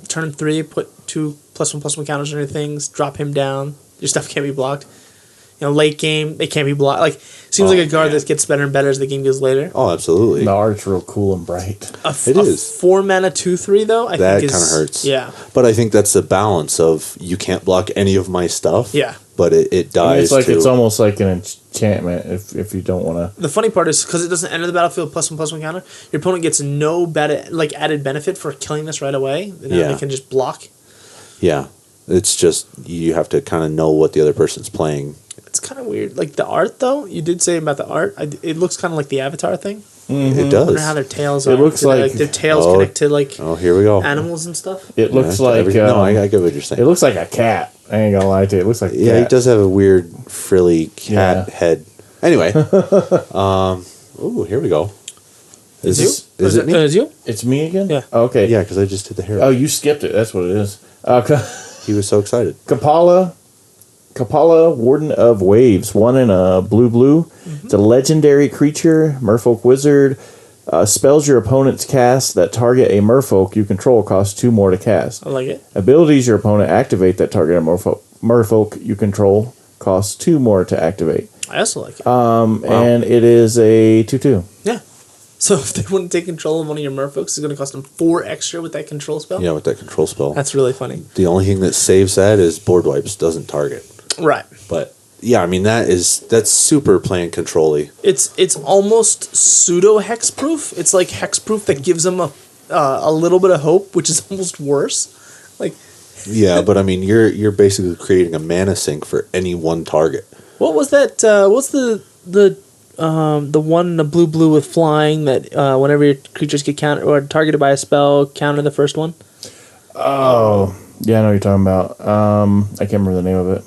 S2: turn 3, put 2 +1/+1 counters on your things, drop him down. Your stuff can't be blocked. Late game, they can't be blocked. Like, seems like a card that gets better and better as the game goes later.
S3: Oh, absolutely.
S4: The art's real cool and bright.
S3: It is.
S2: 4 mana 2/3 though. I
S3: That
S2: think
S3: kind of
S2: is
S3: hurts.
S2: Yeah,
S3: But I think that's the balance of you can't block any of my stuff.
S2: Yeah.
S3: But it dies
S4: It's like
S3: too.
S4: it's almost like an enchantment if you don't want to.
S2: the funny part is because it doesn't enter the battlefield +1/+1 counter. Your opponent gets no added benefit for killing this right away. Then
S3: Yeah.
S2: they can just block.
S3: Yeah. It's just you have to kind of know what the other person's playing.
S2: It's kind of weird. Like the art though, you did say about the art. It looks kind of like the Avatar thing.
S3: It
S2: I
S3: does.
S2: wonder how their tails
S4: It
S2: are.
S4: looks like-
S2: their tails
S3: Oh.
S2: connect to like
S3: Oh, here we go.
S2: animals and stuff.
S4: It looks
S3: Yeah,
S4: like
S3: no, I get what you're saying.
S4: it looks like a cat. I ain't gonna lie to you. It looks like a
S3: Yeah, he
S4: cat.
S3: does have a weird frilly cat
S4: Yeah.
S3: head. Anyway, ooh, here we go. Is
S2: you?
S3: Is it me?
S2: Is you?
S4: It's me again.
S2: Yeah.
S4: Okay.
S3: Yeah, because I just did the hair.
S4: Oh, you skipped it. That's what it is.
S3: He was so excited.
S4: Kapala, Warden of Waves, 1 in a blue. It's a legendary creature, merfolk wizard. Spells your opponent's cast that target a merfolk you control cost 2 more to cast.
S2: I like it.
S4: Abilities your opponent activate that target a merfolk you control costs 2 more to activate.
S2: I also like it.
S4: And it is a 2/2.
S2: Yeah. So if they want to take control of one of your merfolks, it's going to cost them 4 extra with that control spell.
S3: Yeah, with that control spell.
S2: That's really funny.
S3: The only thing that saves that is board wipes doesn't target.
S2: Right.
S3: But yeah, I mean that's super playing control-y.
S2: It's almost pseudo hexproof. It's like hexproof that gives them a little bit of hope, which is almost worse. Like,
S3: Yeah, but I mean you're basically creating a mana sink for any one target.
S2: what was that? What's the one in the blue with flying that whenever your creatures get countered or targeted by a spell, counter the first one?
S4: Oh, yeah, I know what you're talking about. I can't remember the name of it.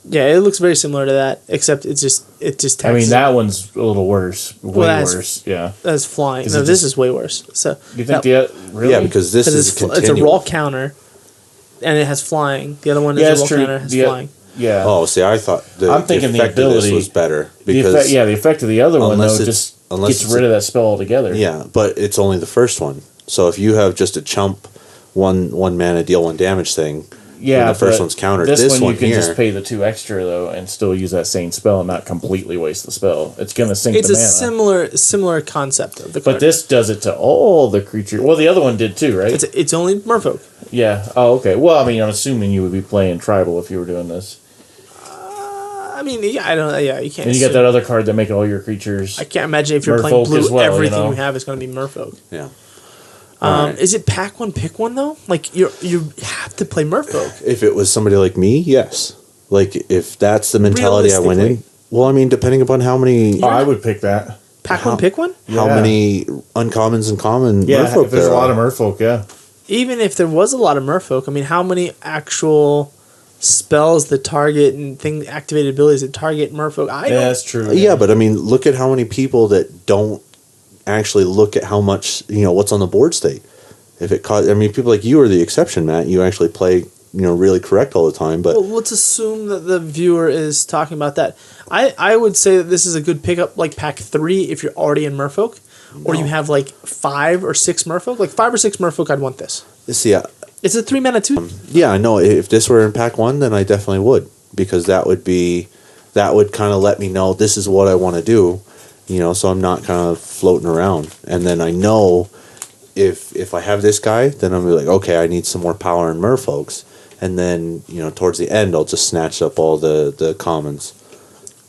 S2: Yeah, it looks very similar to that, except it just
S4: I mean, that one's a little worse. Way
S2: that's-
S4: worse. Yeah.
S2: that's flying.
S4: Is
S2: No,
S4: it
S2: this
S4: just-
S2: is way worse. So
S4: You think
S2: that-
S4: really?
S3: Yeah, because this is
S2: it's a
S3: continual.
S2: raw counter, and it has flying. The other one is
S4: Yeah,
S2: a
S4: it's
S2: raw
S4: true.
S2: counter, has
S4: Yeah.
S2: flying.
S4: Yeah.
S3: Oh, see, I thought
S4: I'm thinking the
S3: effect of this
S4: ability-
S3: was better
S4: the
S3: because
S4: effect of the other one
S3: unless
S4: though
S3: it's-
S4: just
S3: unless
S4: gets
S3: it's
S4: rid
S3: a-
S4: of that spell altogether.
S3: yeah, but it's only the first one. So if you have just a chump one mana deal 1 damage thing,
S4: Yeah,
S3: and the first
S4: but
S3: one's countered.
S4: This one
S3: one
S4: you can
S3: here,
S4: just pay the 2 extra though, and still use that same spell and not completely waste the spell. It's gonna sink
S2: It's
S4: the
S2: a
S4: mana.
S2: similar concept of the
S4: But
S2: card.
S4: this does it to all the creatures. Well, the other one did too, right?
S2: It's only merfolk.
S4: Yeah. Oh, okay. Well, I mean, I'm assuming you would be playing tribal if you were doing this.
S2: I mean, yeah, I don't. Yeah, you can't.
S4: And you got that other card that make all your creatures.
S2: I can't imagine if you're playing
S4: Merfolk
S2: blue,
S4: as well,
S2: everything
S4: you know?
S2: you have is going to be merfolk.
S3: yeah. Alright.
S2: Is it pack one, pick one though? Like you have to play merfolk.
S3: If it was somebody like me, yes. Like if that's the mentality I went in.
S2: Realistically.
S3: Well, I mean, depending upon how many
S4: Oh, I would pick that.
S2: Pack one, pick one.
S3: how
S4: Yeah.
S3: many uncommons and common
S4: Yeah,
S3: merfolk
S4: if there's a
S3: there
S4: lot
S3: are.
S4: of merfolk, yeah.
S2: Even if there was a lot of merfolk, I mean, how many actual spells that target and thing activated abilities that target merfolk? I
S4: Yeah,
S2: don't.
S4: that's true.
S3: Yeah, but I mean, look at how many people that don't actually look at how much what's on the board state. If it cost, I mean, people like you are the exception, Matt. You actually play really correct all the time. But
S2: Well, let's assume that the viewer is talking about that. I would say that this is a good pickup, like pack 3 if you're already in merfolk, or you have like 5 or 6 merfolk. Like 5 or 6 merfolk, I'd want this.
S3: See,
S2: It's a 3 mana 2.
S3: yeah, I know. If this were in pack 1, then I definitely would, because that would kind of let me know this is what I want to do, so I'm not kind of floating around. And then I know if I have this guy, then I'm like, okay, I need some more power and merfolks. And then, towards the end, I'll just snatch up all the commons.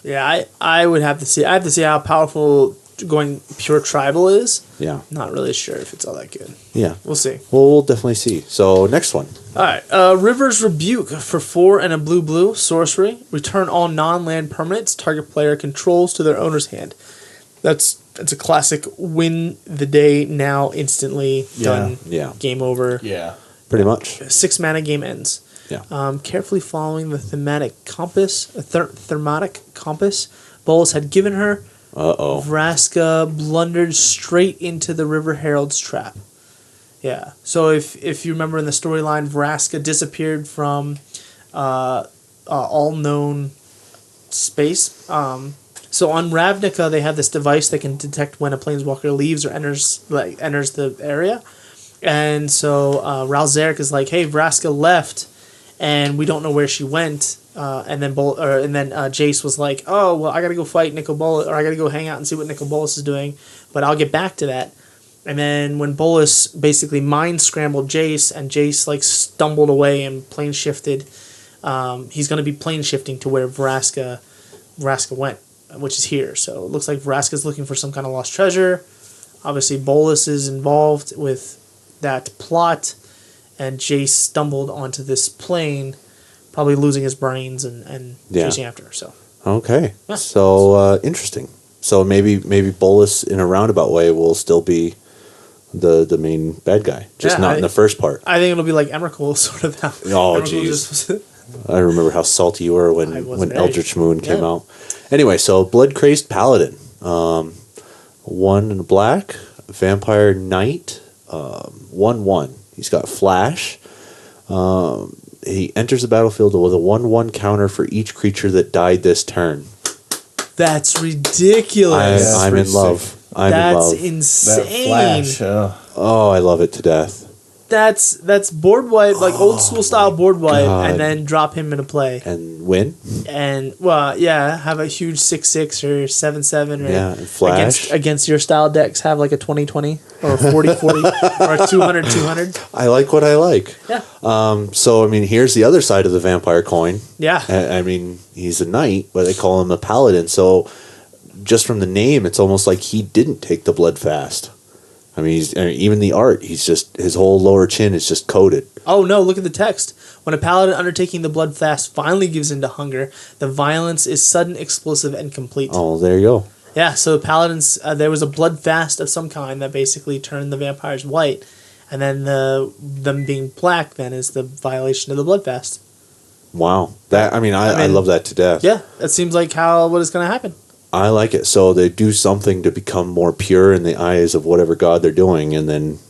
S2: Yeah, I would have to see. I have to see how powerful going pure tribal is.
S3: Yeah.
S2: Not really sure if it's all that good.
S3: Yeah.
S2: We'll see.
S3: Well, we'll definitely see. So, next one.
S2: All right. River's Rebuke for 4 and a blue sorcery. Return all non-land permanents target player controls to their owner's hand. It's a classic win the day now instantly done.
S3: Yeah.
S2: Game over.
S4: Yeah.
S3: Pretty much.
S2: 6 mana game ends.
S3: Yeah.
S2: Carefully following the thematic compass, thermatic compass Bolas had given her. Vraska blundered straight into the River Herald's trap. Yeah. So if you remember in the storyline, Vraska disappeared from all known space. So on Ravnica, they have this device that can detect when a planeswalker leaves or enters the area. And so Ralzeric is like, "Hey, Vraska left, and we don't know where she went." And then Jace was like, "Oh, well, I gotta go fight Nicol Bolas, or I gotta go hang out and see what Nicol Bolas is doing, but I'll get back to that." And then when Bolas basically mind scrambled Jace, and Jace like stumbled away and plane shifted, he's gonna be plane shifting to where Vraska went, which is here. So it looks like Vraska's looking for some kind of lost treasure. Obviously, Bolas is involved with that plot, and Jace stumbled onto this plane, probably losing his brains and chasing after her. So
S3: okay, so interesting. So maybe Bolas in a roundabout way will still be the main bad guy, just not in the first part.
S2: I think it'll be like Emrakul, sort of.
S3: Jeez. I remember how salty you were when Eldritch Moon came out. Anyway, so Blood Crazed Paladin, 1 in black, Vampire Knight, 1/1. He's got Flash. He enters the battlefield with a 1/1 counter for each creature that died this turn.
S2: That's ridiculous.
S3: I'm in love.
S2: That's insane.
S4: That Flash,
S3: oh, I love it to death.
S2: That's board wipe, like old school style board wipe, and then drop him into play.
S3: And win?
S2: And, well, yeah, have a huge 6/6 or 7/7 or
S3: and Flash.
S2: Against your style decks, have like a 20/20 or a 40/40 or a 200/200.
S3: I like what I like.
S2: Yeah.
S3: So, I mean, here's the other side of the vampire coin.
S2: Yeah.
S3: I mean, he's a knight, but they call him a paladin. So, just from the name, it's almost like he didn't take the blood fast. I mean, even the art, his whole lower chin is just coated.
S2: Oh no, look at the text. When a paladin undertaking the blood fast finally gives in to hunger, the violence is sudden, explosive, and complete.
S3: Oh, there you go.
S2: Yeah, so paladins, there was a blood fast of some kind that basically turned the vampires white, and then them being black then is the violation of the blood fast.
S3: Wow. I love that to death.
S2: Yeah, that seems like what is going to happen.
S3: I like it. So they do something to become more pure in the eyes of whatever god they're doing, and then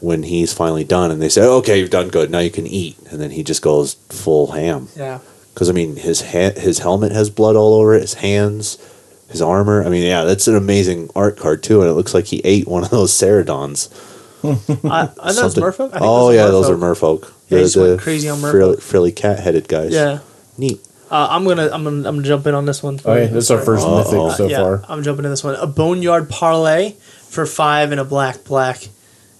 S3: when he's finally done, and they say, "Okay, you've done good. Now you can eat," and then he just goes full ham.
S2: Yeah.
S3: Because I mean, his helmet has blood all over it. His hands, his armor. I mean, yeah, that's an amazing art card too, and it looks like he ate one of those Ceradons.
S2: I know it's Merfolk.
S3: Those are Merfolk.
S2: Yeah, he just went crazy on Merfolk.
S3: Frilly cat-headed guys.
S2: Yeah.
S3: Neat.
S2: I'm gonna jump in on this one.
S4: Okay, this is our first mythic so far.
S2: I'm jumping in this one. A Boneyard Parlay for 5 and a black.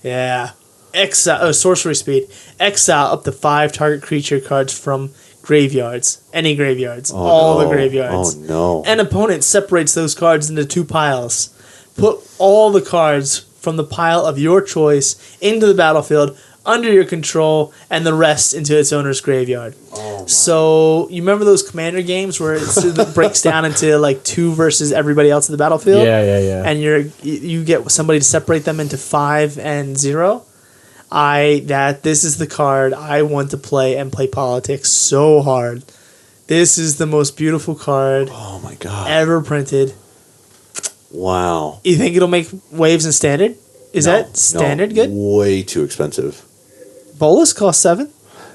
S2: Yeah. Exile sorcery speed. Exile up to 5 target creature cards from graveyards. Any graveyards. All the graveyards.
S3: Oh no.
S2: An opponent separates those cards into 2 piles. Put all the cards from the pile of your choice into the battlefield under your control, and the rest into its owner's graveyard. So you remember those Commander games where it breaks down into like 2 versus everybody else in the battlefield?
S4: Yeah.
S2: And you get somebody to separate them into 5 and 0. This is the card I want to play and play politics so hard. This is the most beautiful card.
S3: Oh my god.
S2: Ever printed.
S3: Wow.
S2: You think it'll make waves in standard? Is that standard good?
S3: Way too expensive.
S2: Bolas costs 7.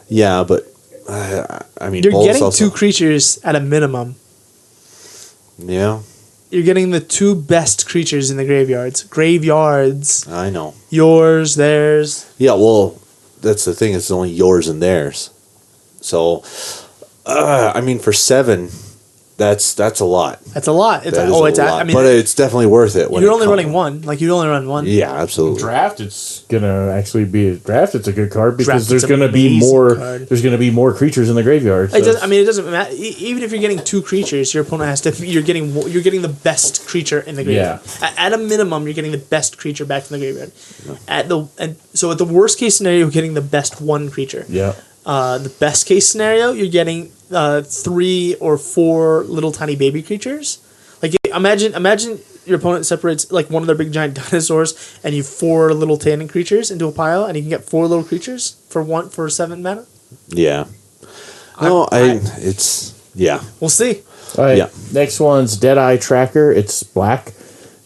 S3: Yeah, but I mean,
S2: you're
S3: Bolas
S2: getting
S3: also,
S2: 2 creatures at a minimum.
S3: Yeah.
S2: You're getting the 2 best creatures in the graveyards. Graveyards.
S3: I know.
S2: Yours, theirs.
S3: Yeah, well, that's the thing. It's only yours and theirs. So, I mean, for 7, that's a lot.
S2: That's a lot. It's
S3: That is
S2: oh,
S3: a
S2: it's
S3: lot.
S2: I mean,
S3: but it's definitely worth it. When
S2: you're
S3: it
S2: only
S3: comes.
S2: running one. Like you'd only run one.
S3: Yeah, absolutely.
S4: Draft, it's gonna actually be a draft. It's a good card because
S2: Draft,
S4: there's
S2: it's an
S4: gonna be
S2: amazing
S4: more.
S2: card.
S4: There's gonna be more creatures in the graveyard.
S2: It does, I mean, it doesn't matter. Even if you're getting 2 creatures, your opponent has to. You're getting the best creature in the graveyard.
S4: Yeah.
S2: At a minimum, you're getting the best creature back from the graveyard. So at the worst case scenario, you're getting the best 1 creature.
S4: Yeah.
S2: The best case scenario, you're getting 3 or 4 little tiny baby creatures. Like imagine your opponent separates like one of their big giant dinosaurs, and you 4 little tandem creatures into a pile, and you can get 4 little creatures for 7 mana.
S3: Yeah. No, yeah.
S2: We'll see.
S4: All right.
S3: Yeah.
S4: Next one's Deadeye Tracker. It's black.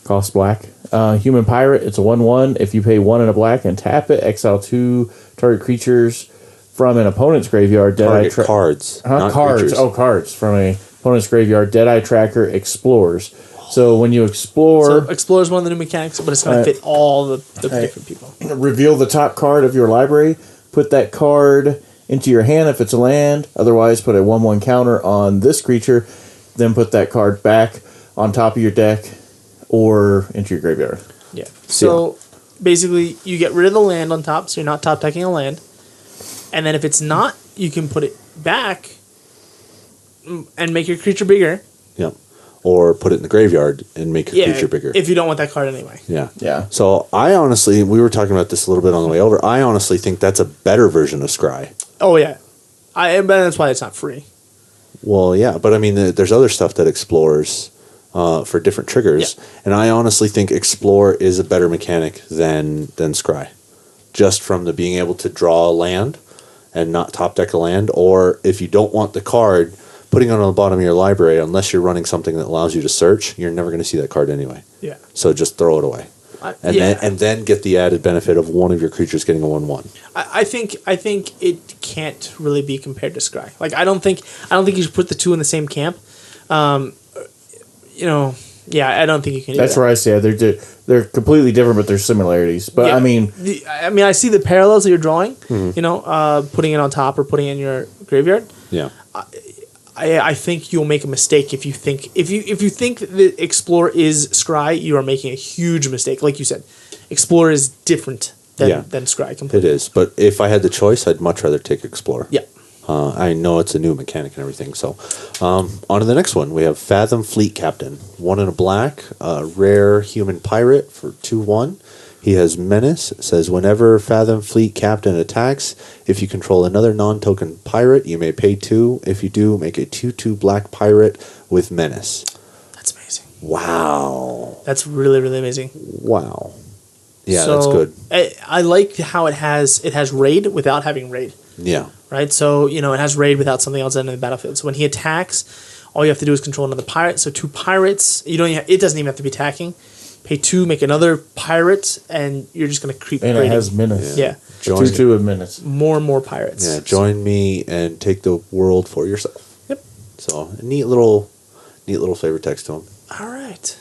S4: Costs black. Human Pirate. It's a 1/1. If you pay 1 and a black and tap it, exile 2 target creatures from an opponent's graveyard.
S3: Target cards. Not
S4: Cards.
S3: creatures.
S4: Oh, cards from a opponent's graveyard. Deadeye Tracker explores. So when you explore,
S2: So explore is one of the new mechanics, but it's going to fit all the different people.
S4: reveal the top card of your library. Put that card into your hand if it's a land. Otherwise, put a 1/1 counter on this creature. Then put that card back on top of your deck or into your graveyard.
S2: Yeah. So basically, you get rid of the land on top, so you're not top decking a land. And then if it's not, you can put it back and make your creature bigger.
S3: Yeah. Or put it in the graveyard and make your creature bigger.
S2: If you don't want that card anyway.
S3: Yeah.
S4: Yeah.
S3: So I honestly, we were talking about this a little bit on the way over. I honestly think that's a better version of Scry.
S2: Oh yeah, but that's why it's not free.
S3: Well, yeah, but I mean, there's other stuff that explores for different triggers, and I honestly think Explore is a better mechanic than Scry, just from the being able to draw a land and not top deck a land, or if you don't want the card, putting it on the bottom of your library, unless you're running something that allows you to search, you're never going to see that card anyway.
S2: Yeah.
S3: So just throw it away. Then get the added benefit of one of your creatures getting a 1/1.
S2: I think it can't really be compared to Scry. Like I don't think you should put the 2 in the same camp. I don't think you can.
S4: That's where I say they're completely different, but there's similarities. But
S2: Yeah.
S4: I mean,
S2: I see the parallels that you're drawing. Putting it on top or putting it in your graveyard.
S3: Yeah.
S2: I think you'll make a mistake if you think that Explore is Scry, you are making a huge mistake. Like you said, Explore is different than Scry completely.
S3: It is, but if I had the choice, I'd much rather take Explore.
S2: Yeah.
S3: I know it's a new mechanic and everything. So, on to the next one. We have Fathom Fleet Captain. 1 and a black, rare human pirate for 2/1. He has Menace. It says whenever Fathom Fleet Captain attacks, if you control another non-token pirate, you may pay 2. If you do, make a 2/2 black pirate with Menace.
S2: That's amazing.
S3: Wow.
S2: That's really, really amazing.
S3: Wow. Yeah,
S2: So,
S3: that's good.
S2: I like how it has raid without having raid.
S3: Yeah.
S2: Right? So, it has raid without something else entering the battlefield. So when he attacks, all you have to do is control another pirate. So 2 pirates. It doesn't even have to be attacking. Pay 2, make another pirate, and you're just going to creep.
S4: and
S2: raiding.
S4: it has Menace.
S2: Yeah.
S3: Join,
S4: 2/2 of Menace.
S2: More and more pirates.
S3: yeah, join me and take the world for yourself.
S2: Yep.
S3: So, a neat little flavor text to him.
S2: All right.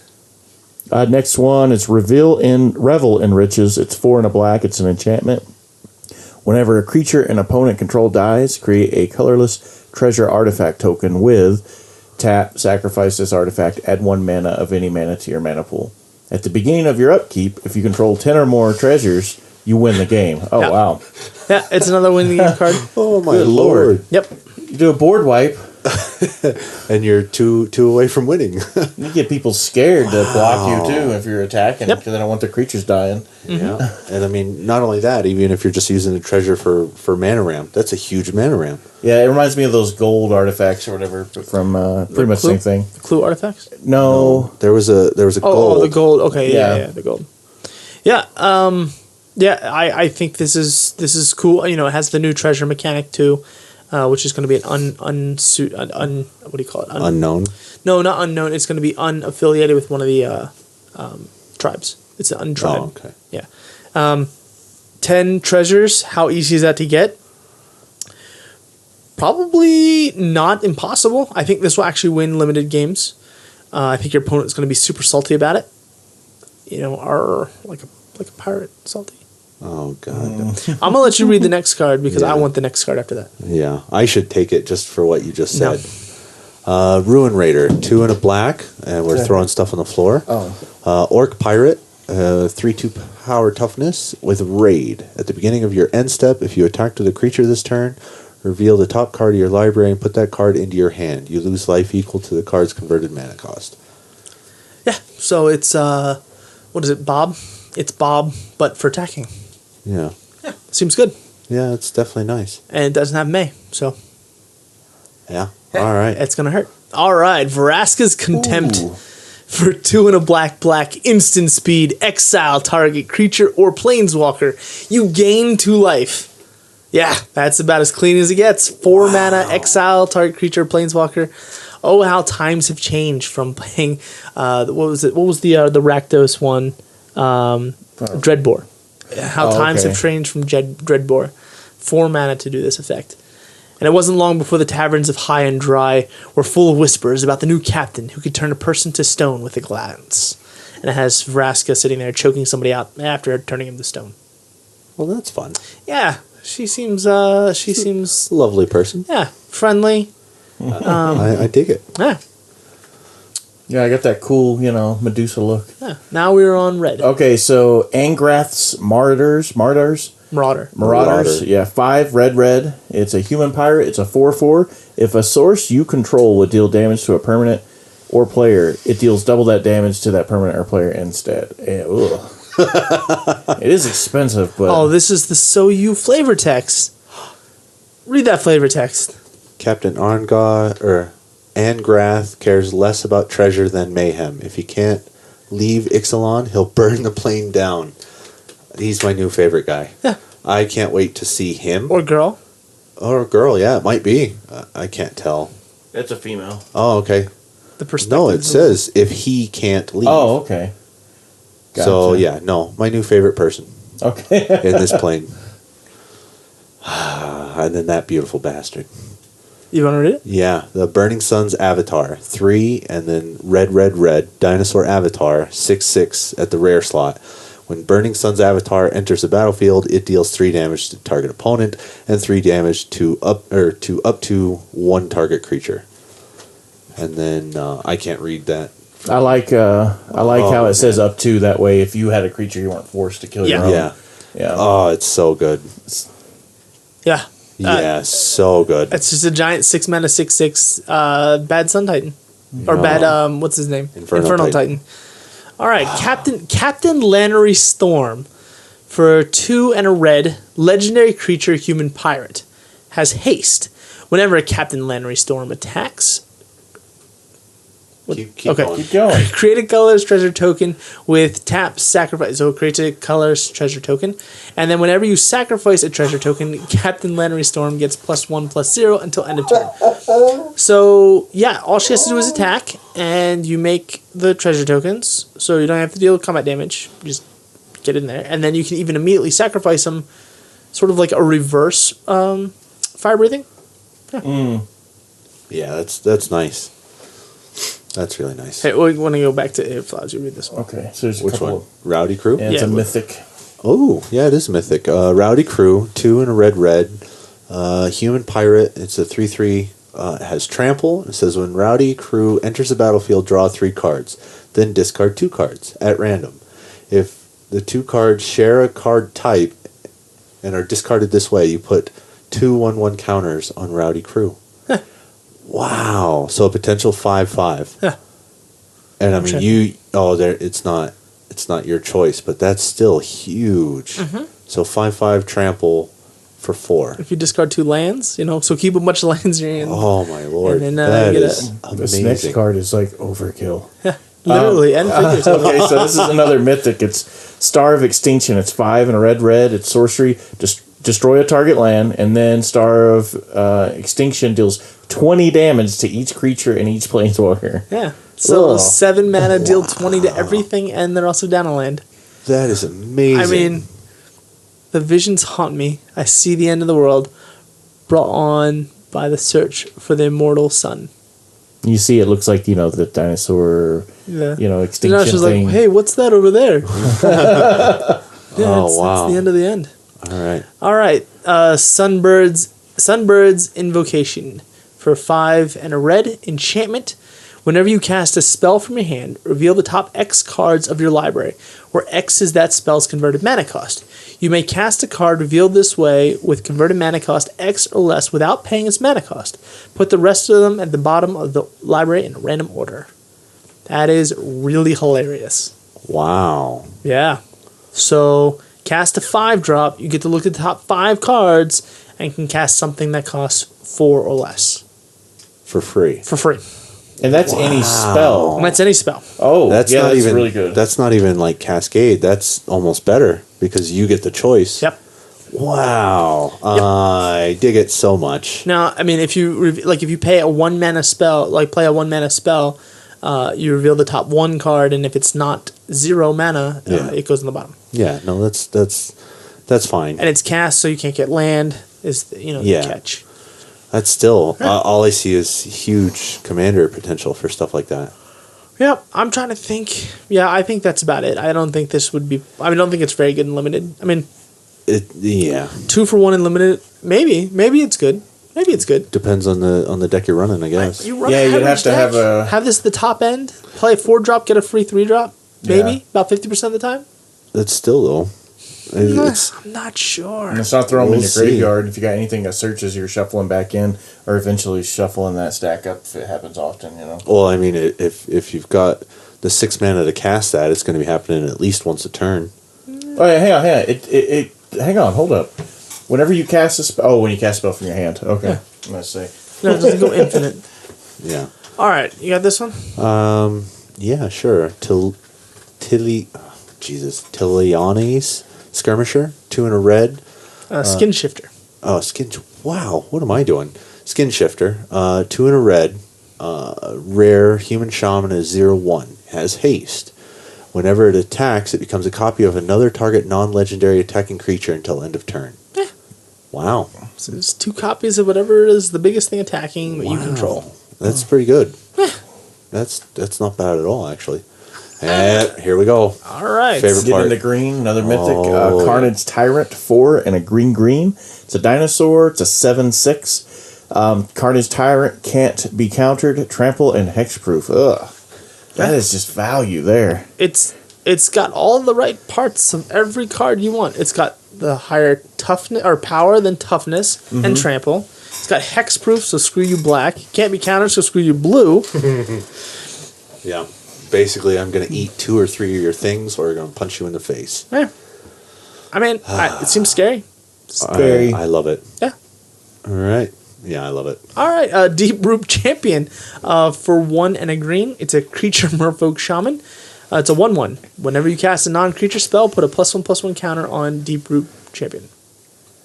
S4: Next one is Revel Enriches. It's 4 and a black. It's an enchantment. Whenever a creature an opponent control dies, create a colorless treasure artifact token with tap, sacrifice this artifact, add 1 mana of any mana to your mana pool. At the beginning of your upkeep, if you control 10 or more treasures, you win the game. Oh,
S2: Yeah.
S4: wow.
S2: Yeah, it's another winning game card.
S3: Oh my
S4: Good
S3: lord!
S2: Yep.
S4: You do a board wipe,
S3: And you're two away from winning.
S4: you get people scared to block you too if you're attacking
S2: Yep.
S4: because they don't want the creatures dying.
S3: Yeah, and I mean, not only that, even if you're just using the treasure for mana ramp, that's a huge mana ramp.
S4: Yeah, it reminds me of those gold artifacts or whatever from pretty much the same thing.
S2: Clue artifacts?
S4: No,
S3: There was a gold.
S2: Oh, the gold. Okay,
S4: Yeah.
S2: yeah, the gold. Yeah, I think this is cool. It has the new treasure mechanic too, which is going to be an what do you call it?
S3: Unknown.
S2: No, not unknown. It's going to be unaffiliated with one of the tribes. It's an untribe.
S3: Oh, okay.
S2: Yeah. 10 treasures. How easy is that to get? Probably not impossible. I think this will actually win limited games. I think your opponent is going to be super salty about it. Like a pirate salty.
S3: Oh, God.
S2: I'm gonna let you read the next card because I want the next card after that.
S3: Yeah, I should take it just for what you just
S2: No.
S3: said. Ruin Raider, 2 and a black, and we're throwing stuff on the floor. Orc Pirate, 3/2 power toughness with Raid. At the beginning of your end step, if you attack with a creature this turn, reveal the top card of your library and put that card into your hand. You lose life equal to the card's converted mana cost.
S2: Yeah. So it's what is it, Bob? It's Bob, but for attacking.
S3: Yeah.
S2: Yeah. Seems good.
S3: Yeah, it's definitely nice.
S2: And it doesn't have May, so
S3: Yeah. All right.
S2: it's gonna hurt. All right, Vraska's Contempt. For 2 and a black, instant speed, exile target creature or planeswalker. You gain 2 life. Yeah, that's about as clean as it gets. 4 mana, exile target creature, planeswalker. Oh, how times have changed from playing. What was it? What was the Rakdos one? Dreadbore. How times have changed from Dreadbore. 4 mana to do this effect. And it wasn't long before the taverns of High and Dry were full of whispers about the new captain who could turn a person to stone with a glance. And it has Vraska sitting there choking somebody out after turning him to stone.
S3: Well, that's fun.
S2: Yeah, she seems
S3: Lovely person.
S2: yeah, friendly.
S3: I dig it.
S2: Yeah,
S4: Yeah, I got that cool, Medusa look.
S2: yeah. Now we're on red.
S4: Okay, so Angrath's Marauders.
S2: Marauder.
S3: Marauder.
S4: Yeah, 5 red. It's a human pirate. It's a 4/4. If a source you control would deal damage to a permanent or player, it deals double that damage to that permanent or player instead. Ugh. It is expensive, but
S2: Oh, this is the So You flavor text. Read that flavor text.
S3: Captain Angrath cares less about treasure than mayhem. If he can't leave Ixalan, he'll burn the plane down. He's my new favorite guy.
S2: Yeah.
S3: I can't wait to see him.
S2: Or girl.
S3: Or a girl, yeah, it might be. I can't tell.
S4: it's a female.
S3: Oh, okay.
S2: The perspective.
S3: No, it says if he can't leave.
S4: Oh, okay.
S3: So,
S4: Gotcha.
S3: yeah, no, my new favorite person
S4: Okay.
S3: in this plane. And then that beautiful bastard.
S2: You want to read it?
S3: Yeah, the Burning Sun's Avatar, 3, and then red, Dinosaur Avatar, 6/6 at the rare slot. When Burning Sun's Avatar enters the battlefield, it deals 3 damage to target opponent and 3 damage to up to 1 target creature. And then I can't read that.
S4: I like how it says up to, that way if you had a creature you weren't forced to kill your own.
S3: Yeah.
S4: Yeah.
S3: Oh, it's so good.
S2: Yeah.
S3: Yeah, so good.
S2: It's just a giant 6 mana 6/6 bad Sun Titan. Or bad what's his name?
S3: Infernal
S2: Titan. Alright, Captain Lannery Storm for 2 and a red, legendary creature human pirate. Has haste. Whenever a Captain Lannery Storm attacks,
S3: Keep
S2: okay.
S3: going.
S4: Keep going.
S2: create a colorless treasure token with tap sacrifice. So it creates a colorless treasure token. And then whenever you sacrifice a treasure token, Captain Lannery Storm gets +1/+0 until end of turn. So yeah, all she has to do is attack, and you make the treasure tokens. So you don't have to deal with combat damage. You just get in there. And then you can even immediately sacrifice them, sort of like a reverse fire breathing.
S3: Yeah, that's nice. That's really nice.
S2: Hey, we want to go back to Air Flowers. You read this one.
S4: Okay, so there's a
S3: Which
S4: couple.
S3: one? Rowdy Crew?
S4: Yeah, it's
S2: Yeah.
S4: a mythic.
S3: Oh, yeah, it is mythic. Rowdy Crew, 2 and a red. Human Pirate, it's a 3/3. It has Trample. It says when Rowdy Crew enters the battlefield, draw 3 cards. Then discard 2 cards at random. If the 2 cards share a card type and are discarded this way, you put 2 1/1 counters on Rowdy Crew. Wow. So a potential 5/5.
S2: Yeah.
S3: And I mean, it's not your choice, but that's still huge. So 5/5 trample for 4.
S2: If you discard 2 lands, so keep a bunch of lands in your hand.
S3: Oh my lord.
S2: And then,
S3: That
S2: you get
S3: is
S4: This
S3: amazing.
S4: next card is like overkill.
S2: Literally, and figuratively.
S4: Okay, so this is another mythic. It's Star of Extinction. It's 5 and a red. It's sorcery. Just destroy a target land, and then Star of Extinction deals 20 damage to each creature and each planeswalker.
S2: Yeah. So
S4: Ugh.
S2: 7 mana deal 20 to everything, and they're also down a land.
S3: That is amazing.
S2: I mean, the visions haunt me. I see the end of the world brought on by the search for the immortal sun.
S4: You see, it looks like the dinosaur,
S2: Yeah.
S4: extinction
S2: She's
S4: thing.
S2: like, hey, what's that over there? That's the end of the end.
S3: All right.
S2: All right. Sunbird's Invocation. For 5 and a red, enchantment. Whenever you cast a spell from your hand, reveal the top X cards of your library, where X is that spell's converted mana cost. You may cast a card revealed this way with converted mana cost X or less without paying its mana cost. Put the rest of them at the bottom of the library in random order. That is really hilarious.
S3: Wow.
S2: Yeah. So, cast a 5-drop, you get to look at the top 5 cards, and can cast something that costs 4 or less.
S3: For free.
S2: For free.
S4: And that's any spell.
S2: And that's any spell.
S4: Oh,
S3: That's
S4: yeah,
S3: not
S4: that's
S3: even
S4: really good.
S3: That's not even like Cascade. That's almost better because you get the choice.
S2: Yep.
S3: Wow. I dig it so much.
S2: Now, I mean, if you pay a 1 mana spell, play a 1 mana spell, you reveal the top 1 card, and if it's not 0 mana, it goes on the bottom.
S3: Yeah, no, that's fine.
S2: And it's cast, so you can't get land. Is the catch.
S3: That's still all I see is huge commander potential for stuff like that.
S2: Yeah, I'm trying to think. Yeah, I think that's about it. I don't think this would be. I don't think it's very good in limited. I mean, 2 for 1 in limited. Maybe it's good. Maybe it's good.
S3: Depends on the deck you're running, I guess.
S2: You run
S4: you'd have to have
S2: this at the top end. Play a 4-drop, get a free 3-drop. Maybe about 50% of the time.
S3: That's still though. It's
S2: I'm not sure.
S4: And it's not throwing them in
S3: We'll
S4: your
S3: see.
S4: graveyard. If you got anything that searches, you're shuffling back in, or eventually shuffling that stack up if it happens often.
S3: well, I mean, if you've got the 6 mana to cast that, it's going to be happening at least once a turn.
S4: Oh yeah, hang on. Hang on, hold up. Whenever you cast a spell, when you cast a spell from your hand. Okay,
S2: Yeah.
S4: I'm gonna say.
S2: No, it doesn't go infinite.
S3: Yeah.
S2: All right, you got this one?
S3: Yeah, sure. Tiliani's Skirmisher, 2 and a red.
S2: Skin Shifter.
S3: Oh, wow, what am I doing? Skin Shifter, 2 and a red. Rare human shaman is 0/1. Has haste. Whenever it attacks, it becomes a copy of another target non-legendary attacking creature until end of turn. Wow.
S2: So there's 2 copies of whatever is the biggest thing attacking that you control.
S3: That's pretty good. That's not bad at all, actually. And here we go.
S2: All right.
S3: Favorite
S4: Get
S3: part.
S4: into green, another mythic.
S3: Oh,
S4: Carnage Tyrant, 4 and a green. It's a dinosaur. It's a 7/6. Carnage Tyrant can't be countered, trample, and hexproof. Ugh. That is just value there.
S2: It's got all the right parts of every card you want. It's got the higher toughness or power than toughness and trample. It's got hexproof, so screw you black. Can't be countered, so screw you blue.
S3: Yeah. Basically, I'm going to eat 2 or 3 of your things, or I'm going to punch you in the face.
S2: Yeah. I mean, it seems scary.
S4: Scary.
S3: I love it.
S2: Yeah.
S3: All right. Yeah, I love it.
S2: All right, Deep Root Champion. For 1 and a green, it's a creature merfolk shaman. It's a 1/1. Whenever you cast a non-creature spell, put a +1/+1 counter on Deep Root Champion.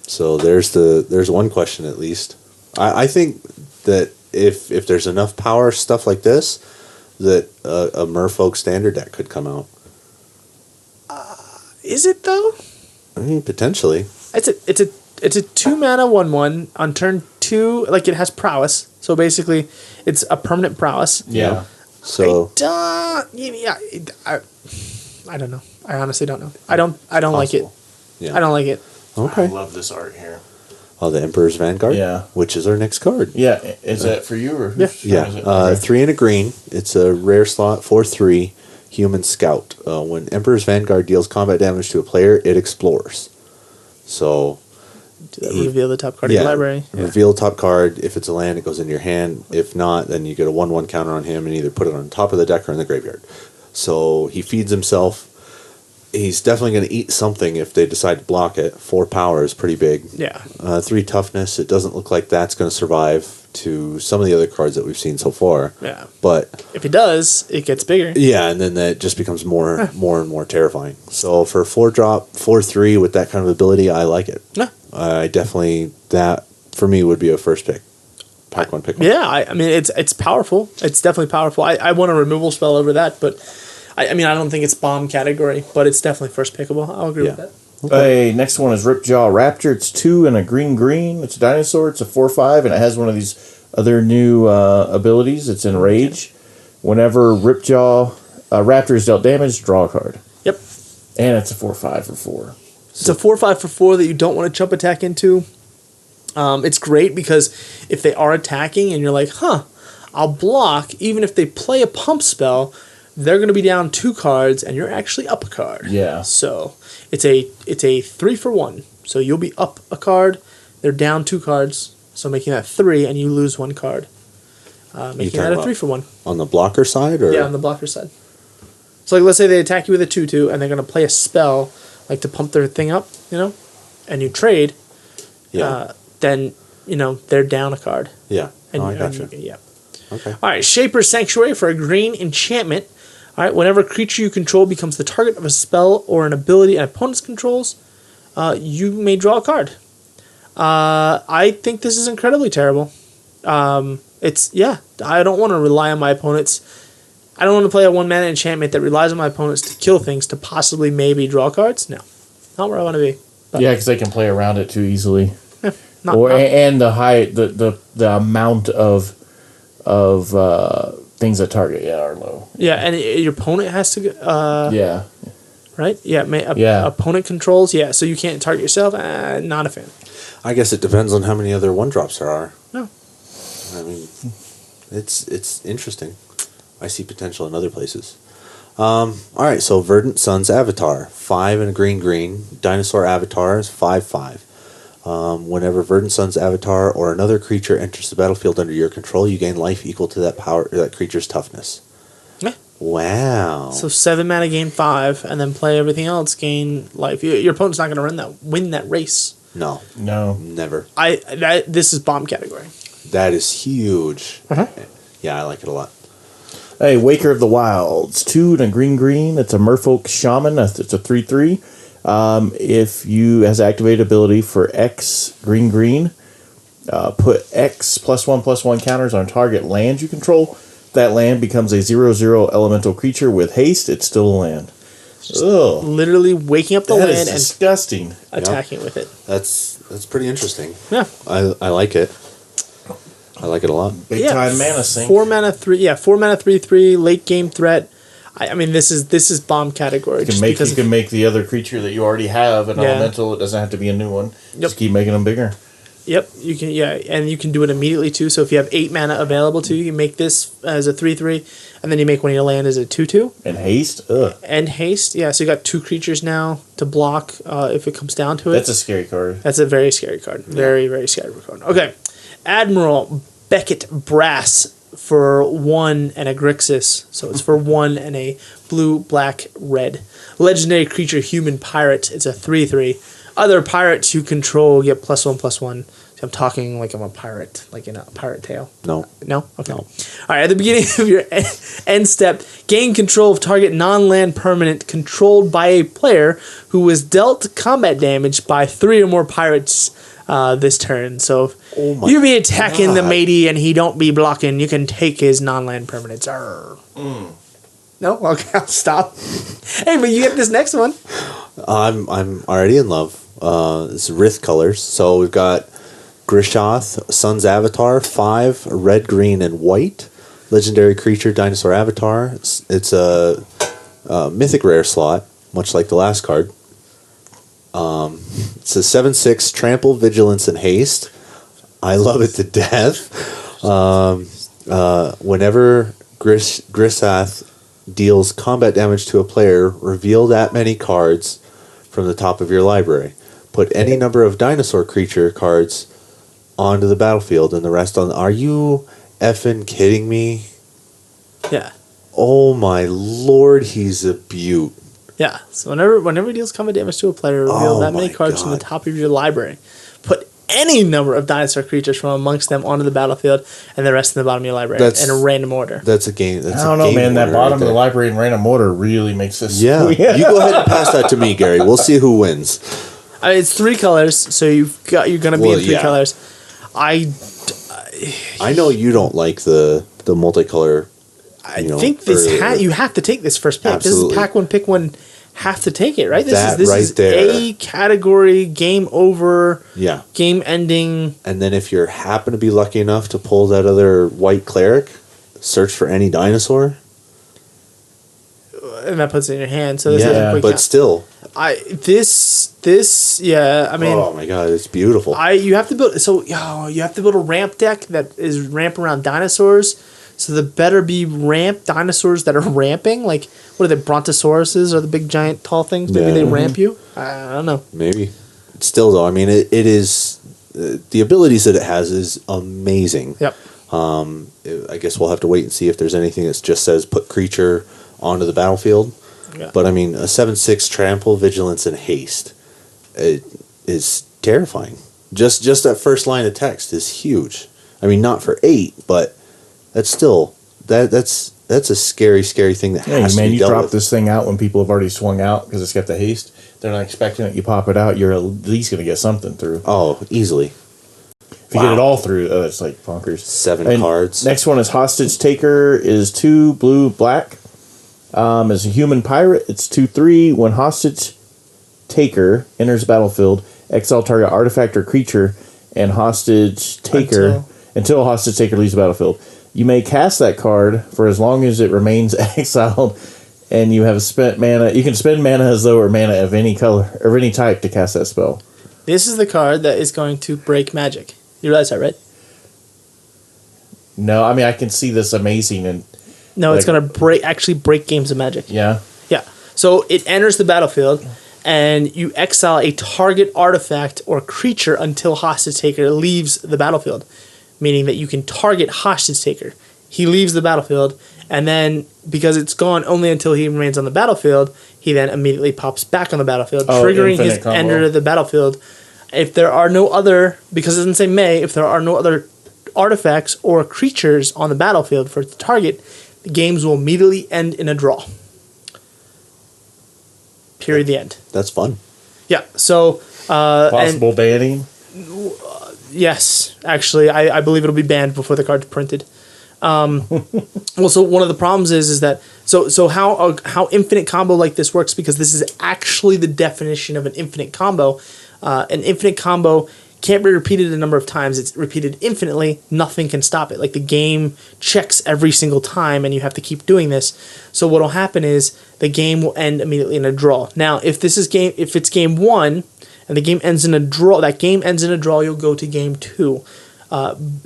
S3: So there's one question at least. I think that if there's enough power stuff like this, that a Merfolk standard deck could come out.
S2: Is it though?
S3: I mean, potentially.
S2: It's a 2 mana 1/1 on turn 2. Like it has prowess, so basically it's a permanent prowess.
S4: Yeah.
S3: So
S2: I don't know. I honestly don't know. I don't like it.
S3: yeah.
S2: I don't like it.
S4: I
S3: Okay.
S4: love this art here.
S3: Oh, the Emperor's Vanguard.
S4: Yeah.
S3: Which is our next card.
S4: Yeah. Is that for you or who's
S3: Yeah.
S4: is it? Okay.
S3: 3 and a green. It's a rare slot 4/3 human scout. When Emperor's Vanguard deals combat damage to a player, it explores. So
S2: Reveal the top card of your library.
S3: reveal top card. If it's a land, it goes into your hand. If not, then you get a 1/1 counter on him and either put it on top of the deck or in the graveyard. So he feeds himself. He's definitely going to eat something if they decide to block it. 4 power is pretty big.
S2: Yeah.
S3: 3 toughness. It doesn't look like that's going to survive to some of the other cards that we've seen so far.
S2: Yeah.
S3: But
S2: If it does, it gets bigger.
S3: yeah, and then that just becomes more and more terrifying. So for 4-drop, 4/3 with that kind of ability, I like it.
S2: Yeah.
S3: I definitely, that for me would be a first pick. Pack one, pick one.
S2: Yeah, I mean it's powerful. It's definitely powerful. I want a removal spell over that, but I mean I don't think it's bomb category, but it's definitely first pickable. I'll agree with that.
S4: Hey, next one is Ripjaw Raptor. It's 2 and a green. It's a dinosaur. It's a 4/5, and it has one of these other new abilities. It's Enrage. Whenever Ripjaw Raptor is dealt damage, draw a card.
S2: Yep.
S4: And it's a 4/5 for 4.
S2: It's a 4/5 for 4 that you don't want to jump attack into. It's great because if they are attacking and you're like, I'll block, even if they play a pump spell, they're going to be down 2 cards and you're actually up a card.
S4: Yeah.
S2: So it's a 3 for 1. So you'll be up a card, they're down 2 cards, so making that 3 and you lose 1 card. Making that a 3 for 1.
S3: On the blocker side? Or?
S2: Yeah, on the blocker side. So like let's say they attack you with a 2/2 and they're going to play a spell like to pump their thing up, and you trade, then, they're down a card.
S3: Yeah.
S2: And
S3: I gotcha.
S2: Yeah.
S3: Okay.
S2: All right, Shaper's Sanctuary for a green enchantment. All right, whenever a creature you control becomes the target of a spell or an ability an opponent's controls, you may draw a card. I think this is incredibly terrible. I don't want to rely on my opponents. I don't want to play a 1-mana enchantment that relies on my opponents to kill things to possibly maybe draw cards. No, not where I want to be. But
S4: Yeah, because they can play around it too easily.
S2: not-
S4: And the amount of things that target are low.
S2: yeah, and your opponent has to
S4: Yeah.
S2: right? Yeah,
S4: Yeah.
S2: opponent controls. Yeah, so you can't target yourself. Not a fan.
S3: I guess it depends on how many other 1-drops there are.
S2: No.
S3: I mean, it's interesting. I see potential in other places. All right, so Verdant Sun's Avatar, 5 and a green. Dinosaur Avatar is 5/5. Whenever Verdant Sun's Avatar or another creature enters the battlefield under your control, you gain life equal to that creature's toughness.
S2: Yeah.
S3: Wow.
S2: So 7 mana, gain 5, and then play everything else, gain life. Your opponent's not going to win that race.
S3: No,
S4: No.
S3: never.
S2: This is bomb category.
S3: That is huge.
S2: Uh-huh.
S3: Yeah, I like it a lot.
S4: Hey, Waker of the Wilds, 2 and a green. It's a Merfolk Shaman. It's a 3/3. If you has activated ability for X green, put X +1/+1 counters on target land you control. That land becomes a 0/0 elemental creature with haste. It's still a land. Ugh,
S2: Literally waking up the
S4: that
S2: land
S4: is
S2: and
S4: disgusting.
S2: attacking with it.
S3: That's pretty interesting.
S2: Yeah.
S3: I like it. I like it a lot.
S4: Big time mana sink.
S2: 4 mana 3. Yeah, 4 mana 3/3 late game threat. I mean, this is bomb category.
S4: You can make the other creature that you already have an elemental. It doesn't have to be a new one. Just keep making them bigger.
S2: Yep, you can. Yeah, and you can do it immediately too. So if you have 8 mana available to you, you make this as a 3/3, and then you make one of your land as a 2/2.
S4: And haste. Ugh.
S2: And haste. Yeah, so you got 2 creatures now to block if it comes down to it.
S4: That's a scary card.
S2: That's a very scary card. Very, very scary card. Okay. Admiral Beckett Brass for 1 and a Grixis. So it's for 1 and a blue, black, red. Legendary creature, human pirate. It's a 3/3. Other pirates you control get +1/+1. So I'm talking like I'm a pirate, like in a Pirate Tale.
S3: No.
S2: No? Okay. All right, at the beginning of your end step, gain control of target non-land permanent controlled by a player who was dealt combat damage by 3 or more pirates this turn. So if you be attacking the matey and he don't be blocking, you can take his non-land permanents. No? Okay, I'll stop. Hey, but you get this next one.
S3: I'm already in love. It's Rith colors. So we've got Grishoth, Sun's Avatar, 5, red, green, and white. Legendary creature, Dinosaur Avatar. It's a mythic rare slot, much like the last card. It's a 7/6 trample, vigilance, and haste. I love it to death. Whenever Grishoth deals combat damage to a player, reveal that many cards from the top of your library. Put any number of dinosaur creature cards onto the battlefield and the rest on. Are you effing kidding me?
S2: Yeah.
S3: Oh my lord, he's a beaut.
S2: Yeah. So whenever he deals combat damage to a player, reveal that many cards from the top of your library. Put any number of dinosaur creatures from amongst them onto the battlefield and the rest in the bottom of your library in a random order.
S3: That's a game. That's
S4: I don't know, man. That bottom of the library in random order really makes this.
S3: Yeah. You go ahead and pass that to me, Gary. We'll see who wins.
S2: I mean, it's 3 colors, so you're gonna be in 3 colors.
S3: I know you don't like the multicolor.
S2: I think this you have to take this first pick.
S3: Absolutely.
S2: This is pack one, pick one. Have to take it, right? This is
S3: there.
S2: a category, game over, game ending.
S3: And then if you happen to be lucky enough to pull that other white cleric, search for any dinosaur.
S2: And that puts it in your hand. So this
S3: but still.
S2: this This, yeah, I mean,
S3: Oh my god, it's beautiful.
S2: you have to build you have to build a ramp deck that is ramp around dinosaurs. So the better be ramp dinosaurs that are ramping. Like, what are they? Brontosauruses are the big giant tall things. Maybe
S3: Yeah.
S2: they ramp you. I don't know.
S3: Maybe. Still though, I mean, it is the abilities that it has is amazing.
S2: Yep.
S3: I guess we'll have to wait and see if there's anything that just says put creature onto the battlefield.
S2: Yeah.
S3: But I mean, a 7/6 trample, vigilance, and haste. It is terrifying. Just that first line of text is huge. I mean, not for 8, but that's still that's a scary thing that has to
S4: man,
S3: be
S4: you
S3: dealt
S4: drop
S3: with.
S4: this thing out when people have already swung out because it's got the haste. They're not expecting it. You pop it out, you're at least going to get something through.
S3: Oh, easily.
S4: If you get it all through, it's like bonkers.
S3: 7
S4: And
S3: cards.
S4: Next one is Hostage Taker. Is 2 blue black. As a human pirate, it's 2/3. When Hostage Taker enters the battlefield, exile target artifact or creature, and Hostage Taker until Hostage Taker leaves the battlefield. You may cast that card for as long as it remains exiled, and you have spent mana. You can spend mana as though or mana of any color or any type to cast that spell.
S2: This is the card that is going to break Magic. You realize that, right?
S4: No, I mean I can see this amazing and
S2: No, it's
S4: Like-
S2: going to actually break games of Magic.
S4: yeah.
S2: Yeah. So it enters the battlefield, and you exile a target artifact or creature until Hostage Taker leaves the battlefield, meaning that you can target Hostage Taker. He leaves the battlefield, and then because it's gone only until he remains on the battlefield, he then immediately pops back on the battlefield, triggering
S4: infinite
S2: his
S4: combo.
S2: enter the battlefield. If there are no other, because it doesn't say may, if there are no other artifacts or creatures on the battlefield for it to target, the games will immediately end in a draw. Period. The end.
S3: That's fun.
S2: Yeah. So,
S4: Possible banning.
S2: yes, actually, I believe it'll be banned before the card's printed. Well, so one of the problems is that so how infinite combo like this works, because this is actually the definition of an infinite combo. An infinite combo can't be repeated a number of times. It's repeated infinitely. Nothing can stop it. Like, the game checks every single time, and you have to keep doing this. So what'll happen is the game will end immediately in a draw. Now, if it's game 1 and the game ends in a draw, you'll go to game 2.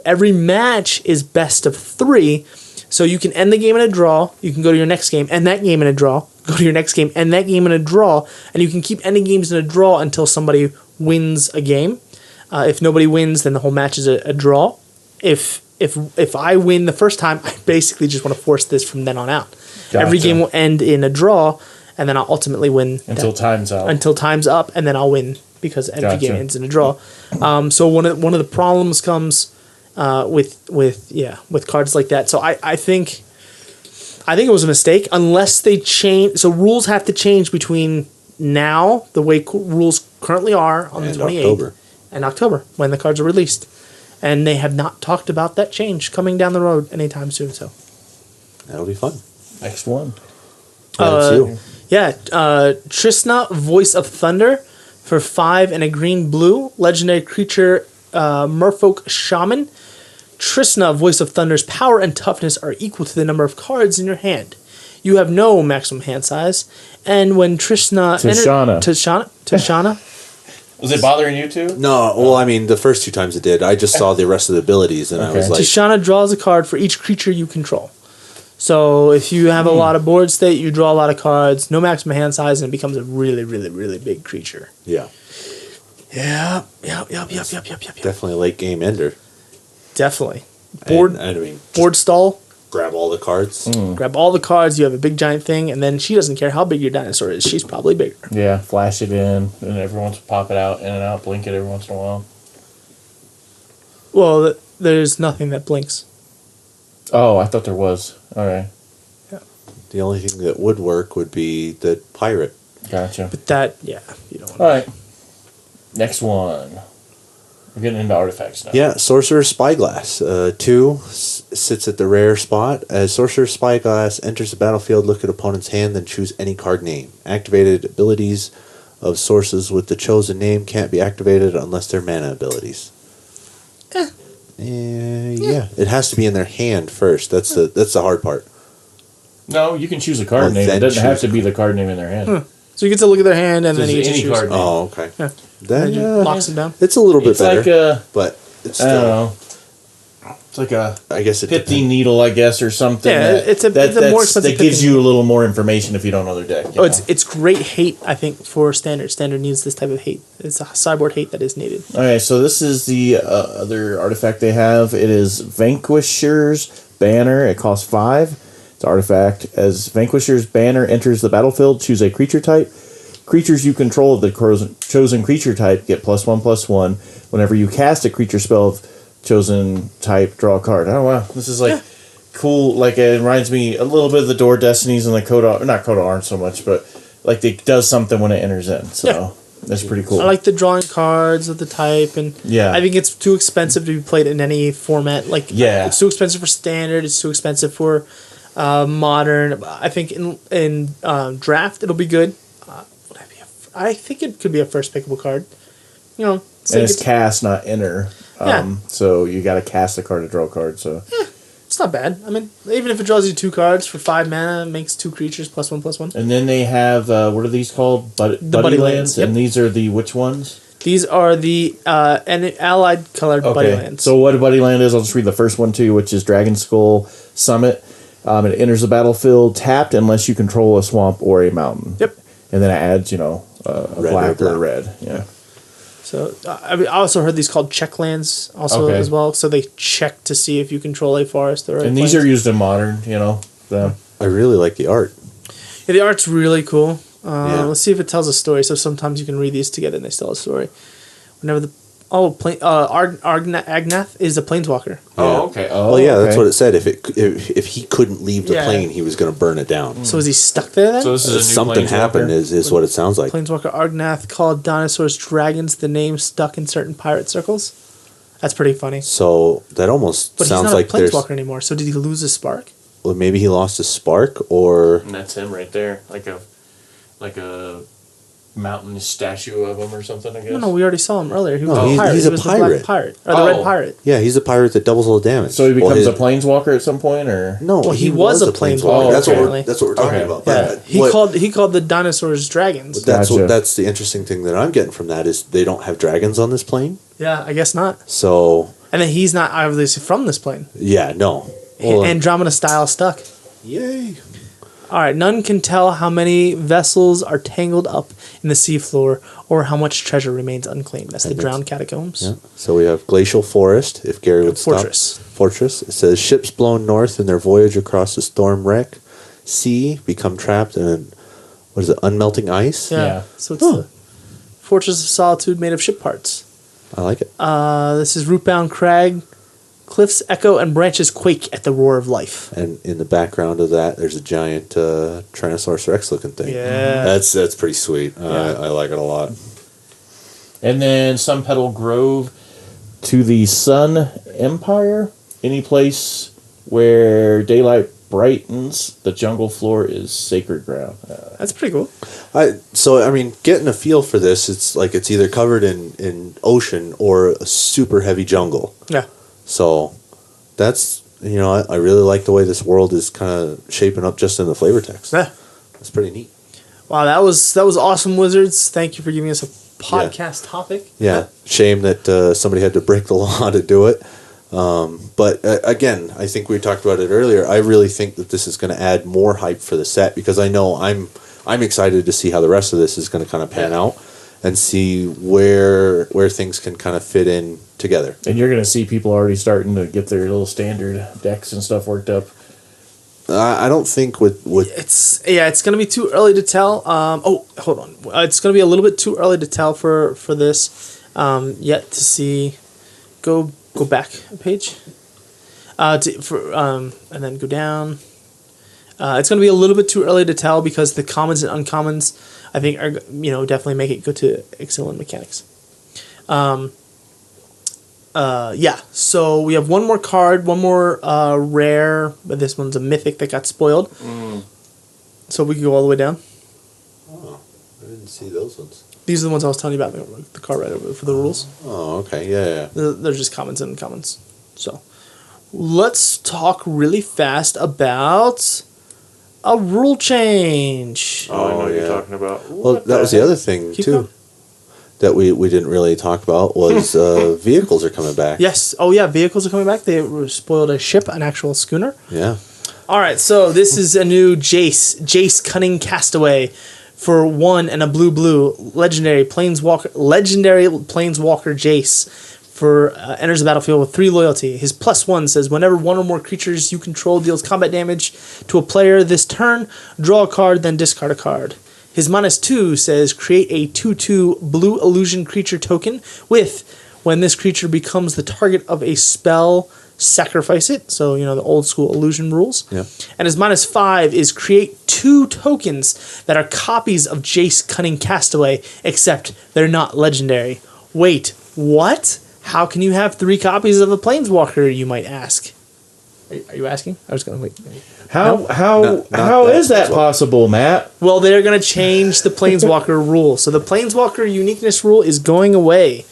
S2: Every match is best of 3, so you can end the game in a draw. You can go to your next game, end that game in a draw. Go to your next game, end that game in a draw, and you can keep ending games in a draw until somebody wins a game. If nobody wins, then the whole match is a draw. If I win the first time, I basically just want to force this from then on out.
S4: Gotcha.
S2: Every game will end in a draw, and then I'll ultimately win
S4: Until time's out.
S2: until time's up, and then I'll win because every
S4: Gotcha.
S2: game ends in a draw. So one of the problems comes with cards like that. So I think it was a mistake, unless they change. So rules have to change between now, the way rules currently are on the 28th,
S3: October.
S2: and October, when the cards are released. And they have not talked about that change coming down the road anytime soon. So
S3: That'll be fun.
S4: Next one.
S3: That's you.
S2: yeah, Tristna, Voice of Thunder, for 5 and a green-blue legendary creature, Merfolk Shaman. Tristna, Voice of Thunder's power and toughness are equal to the number of cards in your hand. You have no maximum hand size, and when Tristna Tashana.
S4: Was it bothering you too?
S3: No, well, I mean, the first 2 times it did. I just saw the rest of the abilities, and I was
S4: Okay.
S3: like,
S2: Tashana draws a card for each creature you control. So if you have a lot of board state, you draw a lot of cards, no maximum hand size, and it becomes a really, really, really big creature.
S3: yeah,
S2: Yep.
S3: definitely a late game ender.
S2: Definitely.
S3: And, I mean,
S2: Board stall.
S3: grab all the cards.
S2: Grab all the cards. You have a big giant thing, and then she doesn't care how big your dinosaur is. She's probably bigger.
S4: Yeah, flash it in, and every once pop it out, in and out, blink it every once in a while.
S2: Well, there's nothing that blinks.
S4: Oh, I thought there was. All right,
S3: The only thing that would work would be the pirate.
S4: gotcha.
S2: But that, yeah, you don't want.
S4: All right, next one. We're getting into artifacts now.
S3: Yeah, Sorcerer's Spyglass. 2 sits at the rare spot. As Sorcerer's Spyglass enters the battlefield, look at opponent's hand, then choose any card name. Activated abilities of sources with the chosen name can't be activated unless they're mana abilities. Yeah, it has to be in their hand first. That's the hard part.
S4: No, you can choose a card
S3: Oh,
S4: name. It
S3: then
S4: doesn't have
S3: choose
S4: to be the card name in their hand.
S2: So you get to look at their hand, and then
S4: Just
S2: you get to
S4: any
S2: choose.
S4: card.
S3: Oh, okay.
S2: Yeah.
S3: Then
S2: Locks it down.
S3: it's a little bit
S4: It's
S3: better,
S4: like a,
S3: but it's
S4: I don't
S3: still.
S4: know. It's like a
S3: I guess it
S4: pithy
S3: depends.
S4: needle, I guess, or something.
S2: Yeah, it's a more expensive
S4: That gives
S2: pithy
S4: you a little more information if you don't know their deck.
S2: Oh, it's great hate, I think, for Standard. Standard needs this type of hate. It's a sideboard hate that is needed.
S4: Okay, so this is the other artifact they have. It is Vanquisher's Banner. It costs 5. It's an artifact. As Vanquisher's Banner enters the battlefield, choose a creature type. Creatures you control of the chosen creature type get +1/+1. Whenever you cast a creature spell of chosen type, draw a card. Oh, wow. This is like cool. Like, it reminds me a little bit of the Door Destinies and the not Coat of Arms so much, but like it does something when it enters in. So that's pretty cool.
S2: I like the drawing cards of the type, and
S4: Yeah.
S2: I think it's too expensive to be played in any format. Like,
S4: Yeah.
S2: it's too expensive for Standard. It's too expensive for Modern. I think in Draft it'll be good. I think it could be a first pickable card. You know,
S4: and it's cast, not enter. So you got to cast a card to draw a card. So
S2: it's not bad. I mean, even if it draws you 2 cards for 5 mana, it makes 2 creatures +1/+1.
S4: and then they have what are these called? Buddy
S2: Buddy
S4: lands.
S2: lands, yep.
S4: And these are the which ones?
S2: These are the allied colored buddy lands.
S4: So what a buddy land is, I'll just read the first one to you, which is Dragon Skull Summit. It enters the battlefield tapped unless you control a swamp or a mountain.
S2: Yep.
S4: And then it adds, a
S3: Red
S4: black
S3: or
S4: or a red. Yeah.
S2: So I also heard these called check lands also
S4: Okay.
S2: as well. So they check to see if you control a forest or.
S4: And these are used in modern. The,
S3: I really like the art.
S2: Yeah, the art's really cool.
S3: Yeah.
S2: Let's see if it tells a story. So sometimes you can read these together and they tell a story. Whenever the Agnath is a planeswalker.
S4: Oh, okay. Oh,
S3: Well, yeah, that's
S4: okay.
S3: what it said. If he couldn't leave the
S2: Yeah.
S3: plane, he was going to burn it down.
S2: So is he stuck there then?
S4: So this is a new
S3: Something happened
S4: Planeswalker?
S3: is what it sounds like.
S2: Planeswalker Agnath called dinosaurs dragons. The name stuck in certain pirate circles. That's pretty funny.
S3: So that almost
S2: But
S3: sounds
S2: he's
S3: like
S2: not a
S3: there's.
S2: planeswalker anymore. So did he lose his spark?
S3: Well, maybe he lost his spark, or
S4: And that's him right there, like a mountain statue of him or something. I guess.
S2: No, we already saw him earlier. He was
S3: No,
S2: a pirate.
S3: he's
S2: He
S3: a
S2: was the
S3: pirate.
S2: black pirate. Or the red
S4: Oh.
S2: pirate.
S3: yeah, he's a pirate that doubles all the damage.
S4: So he becomes
S3: Well,
S4: a planeswalker at some point, or
S3: No,
S2: Well, he was a planeswalker,
S3: That's what
S2: apparently.
S3: we're talking
S4: Okay.
S3: about.
S2: Yeah.
S3: But
S2: He called the dinosaurs dragons.
S4: Gotcha.
S3: That's the interesting thing that I'm getting from that is they don't have dragons on this plane.
S2: Yeah, I guess not.
S3: So
S2: And then he's not obviously from this plane.
S3: yeah, no. Well,
S2: Andromeda style stuck.
S3: yay.
S2: All right, none can tell how many vessels are tangled up in the seafloor or how much treasure remains unclaimed. That's the drowned catacombs.
S3: Yeah. So we have glacial forest. If Gary would
S2: Fortress.
S3: stop. Fortress. It says ships blown north in their voyage across the storm wreck sea become trapped in what is it? Unmelting ice.
S2: Yeah.
S4: Yeah.
S2: So it's the Fortress of Solitude made of ship parts.
S3: I like it.
S2: This is rootbound crag. Cliffs echo and branches quake at the roar of life.
S3: And in the background of that, there's a giant Tyrannosaurus Rex looking thing.
S2: Yeah.
S3: That's pretty sweet. I like it a lot.
S4: And then Sun Petal Grove to the Sun Empire. Any place where daylight brightens, the jungle floor is sacred ground.
S2: That's pretty cool.
S3: So I mean, getting a feel for this, it's like it's either covered in ocean or a super heavy jungle.
S2: Yeah.
S3: So that's I really like the way this world is kind of shaping up just in the flavor text.
S2: Yeah.
S3: That's pretty neat.
S2: Wow, that was awesome, Wizards. Thank you for giving us a podcast topic.
S3: Yeah, shame that somebody had to break the law to do it. But again, I think we talked about it earlier. I really think that this is going to add more hype for the set because I know I'm excited to see how the rest of this is going to kind of pan out and see where things can kind of fit in together.
S4: And you're going to see people already starting to get their little standard decks and stuff worked up.
S3: I don't think with
S2: It's going to be too early to tell. Hold on. It's going to be a little bit too early to tell for this yet to see. Go back a page. And then go down. It's going to be a little bit too early to tell because the commons and uncommons, I think, are definitely make it go to Ixalan mechanics. So we have one more card, one more rare, but this one's a mythic that got spoiled. So we can go all the way down.
S3: Oh, I didn't see those ones.
S2: These are the ones I was telling you about, the card right over for the rules.
S3: Oh, okay, yeah.
S2: They're just commons and uncommons. So let's talk really fast about a rule change.
S4: Oh, I know what
S3: yeah.
S4: you're talking about.
S3: Well, that was the other thing,
S2: Keep
S3: too,
S2: going.
S3: that we didn't really talk about was vehicles are coming back.
S2: Yes. Oh, yeah. Vehicles are coming back. They spoiled a ship, an actual schooner.
S3: Yeah.
S2: All right. So this is a new Jace Cunning Castaway for 1 and a blue. Legendary Planeswalker Jace for enters the battlefield with 3 loyalty. His +1 says whenever 1 or more creatures you control deals combat damage to a player this turn, draw a card, then discard a card. His -2 says create a 2/2 blue illusion creature token with when this creature becomes the target of a spell, sacrifice it. So, the old school illusion rules.
S3: Yeah.
S2: And his -5 is create 2 tokens that are copies of Jace Cunning Castaway, except they're not legendary. Wait, what? How can you have 3 copies of a Planeswalker, you might ask? Are you asking? I was going to wait.
S4: How
S3: Not
S4: is that possible, Matt?
S2: Well, they're going to change the Planeswalker rule. So the Planeswalker uniqueness rule is going away.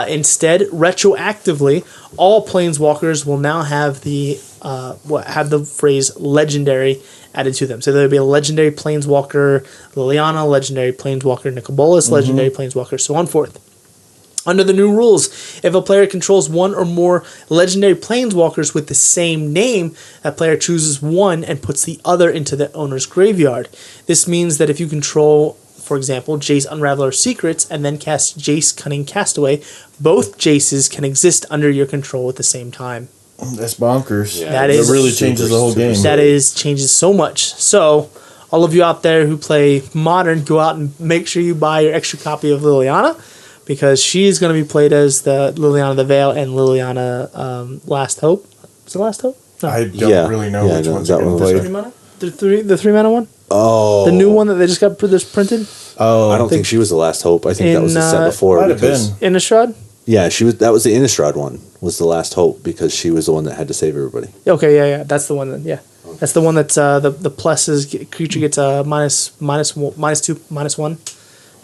S2: Instead, retroactively, all Planeswalkers will now have the phrase legendary added to them. So there'll be a legendary Planeswalker Liliana, legendary Planeswalker Nicobolas, legendary Planeswalker, so on forth. Under the new rules, if a player controls 1 or more legendary planeswalkers with the same name, that player chooses one and puts the other into the owner's graveyard. This means that if you control, for example, Jace Unraveler Secrets and then cast Jace Cunning Castaway, both Jaces can exist under your control at the same time.
S4: That's bonkers.
S3: Yeah,
S2: That
S4: It
S2: is
S4: really changes the whole game.
S2: That changes so much. So, all of you out there who play Modern, go out and make sure you buy your extra copy of Liliana, because she's going to be played as the Liliana the Veil and Liliana Last Hope. Is it Last Hope? No.
S4: I don't really know which one's
S3: that
S4: going
S3: one
S4: to
S3: was
S4: play.
S2: Three mana? The 3 mana one?
S3: Oh.
S2: The new one that they just got printed?
S4: Oh,
S3: I don't think she was the Last Hope. I think that was the set before.
S4: might have
S3: because-
S4: been.
S2: Innistrad?
S3: Yeah, she was. That was the Innistrad one. Was the Last Hope because she was the one that had to save everybody.
S2: Okay, yeah. That's the one. That's the one that's the plus is creature gets a -2, -1.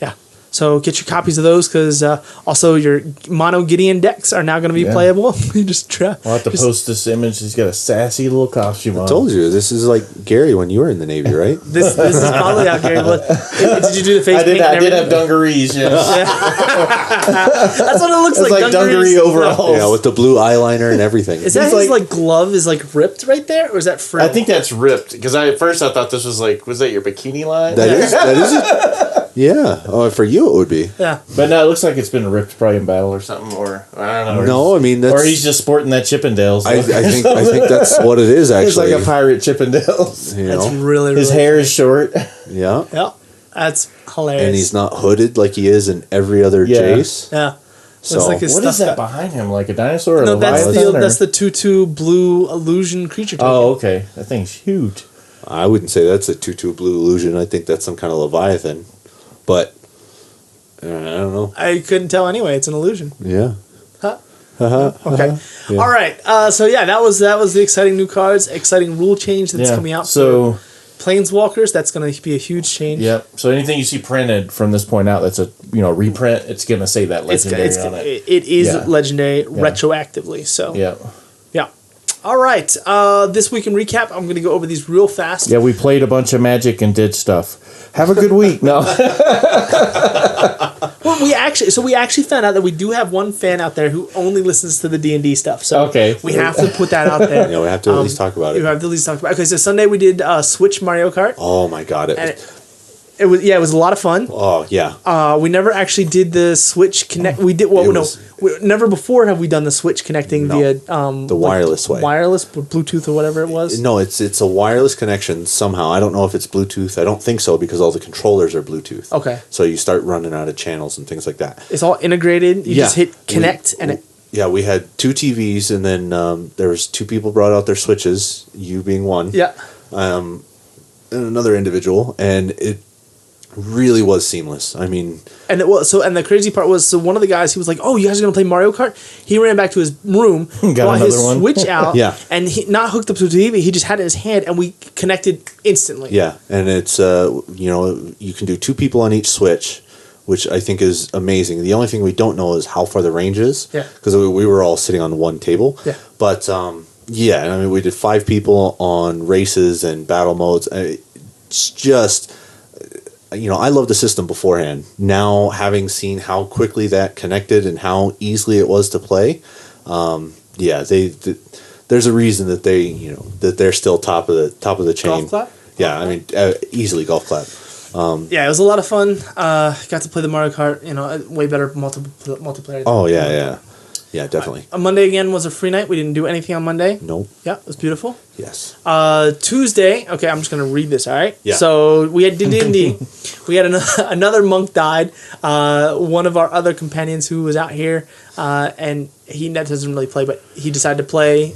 S2: Yeah. So get your copies of those because also your mono Gideon decks are now going to be playable. You just try.
S4: I'll have to post this image. He's got a sassy little costume on.
S3: I told you this is like Gary when you were in the Navy, right?
S2: This is probably out Gary. Did you do the face
S4: I did.
S2: paint?
S4: I
S2: and
S4: did have
S2: everything?
S4: dungarees. Yes.
S2: That's what it looks
S4: It's like dungaree overalls.
S3: Yeah, with the blue eyeliner and everything.
S2: Is that
S4: It's
S2: his
S4: like-
S2: glove is ripped right there, or is that frill?
S4: I think that's ripped because at first I thought this was was that your bikini line?
S3: That is it. Yeah. Oh, for you it would be.
S2: Yeah.
S4: But no, it looks like it's been ripped probably in battle or something, or I don't know.
S3: No, I mean that's.
S4: Or he's just sporting that Chippendales.
S3: I think that's what it is
S4: It's
S3: actually.
S4: like a pirate Chippendales.
S3: you
S2: That's
S3: know?
S2: really
S4: His
S2: really
S4: hair is short.
S3: Yeah.
S2: Yeah, that's hilarious.
S3: And he's not hooded like he is in every other
S4: Yeah.
S3: Jace.
S2: Yeah.
S3: So
S2: It's like his
S4: What is
S2: stuff
S4: that behind him? Like a dinosaur? Or
S2: No,
S4: a
S2: that's
S4: Leviathan, or-
S2: that's the 2/2 blue illusion creature token.
S4: Oh, okay. That thing's huge.
S3: I wouldn't say that's a 2/2 blue illusion. I think that's some kind of Leviathan. But I don't know.
S2: I couldn't tell anyway. It's an illusion.
S3: Yeah.
S2: Okay.
S3: Yeah.
S2: All right. So yeah, that was the exciting new cards, exciting rule change that's coming out.
S4: So,
S2: for Planeswalkers, that's going to be a huge change.
S4: yep. So anything you see printed from this point out that's a reprint, it's gonna say that legendary on it.
S2: It is
S4: Yeah.
S2: legendary retroactively. So
S4: Yeah.
S2: yeah. All right. This week in recap, I'm going to go over these real fast.
S4: Yeah, we played a bunch of Magic and did stuff. Have a good week. No.
S2: Well, we actually found out that we do have one fan out there who only listens to the D&D stuff. So
S4: Okay.
S2: we have to put that out there.
S3: Yeah, we have to at least talk about
S2: We
S3: it.
S2: have to at least talk about it. Okay, so Sunday we did Switch Mario Kart.
S3: Oh my god!
S2: And it was a lot of fun.
S3: Oh yeah.
S2: We never actually did the Switch connect. We did never before have we done the Switch connecting via
S3: the wireless way.
S2: wireless Bluetooth or whatever it was.
S3: No, it's a wireless connection somehow. I don't know if it's Bluetooth. I don't think so because all the controllers are Bluetooth.
S2: Okay.
S3: So you start running out of channels and things like that.
S2: It's all integrated. You just hit connect and it.
S3: Yeah, we had 2 TVs and then there was 2 people brought out their Switches, you being one.
S2: Yeah.
S3: And another individual, and it really was seamless. I mean,
S2: And and the crazy part was, so one of the guys, he was like, "Oh, you guys are gonna play Mario Kart?" He ran back to his room, got his
S4: another one.
S2: Switch out,
S3: Yeah.
S2: and he not hooked up to the TV. He just had it in his hand, and we connected instantly.
S3: yeah, and it's you can do 2 people on each Switch, which I think is amazing. The only thing we don't know is how far the range is.
S2: Yeah.
S3: Because we were all sitting on one table.
S2: Yeah.
S3: But Yeah, I mean, we did 5 people on races and battle modes. It's just, I love the system beforehand. Now, having seen how quickly that connected and how easily it was to play, there's a reason that that they're still top of the chain.
S2: Golf clap?
S3: Yeah, I mean, easily golf clap.
S2: Yeah, it was a lot of fun. Got to play the Mario Kart, way better multiplayer.
S3: Oh, yeah. Yeah, definitely.
S2: Monday again was a free night. We didn't do anything on Monday.
S3: Nope.
S2: Yeah, it was beautiful.
S3: Yes.
S2: Tuesday, okay, I'm just going to read this, all right?
S3: Yeah.
S2: So we had D&D. We had another monk died. One of our other companions who was out here, and that doesn't really play, but he decided to play,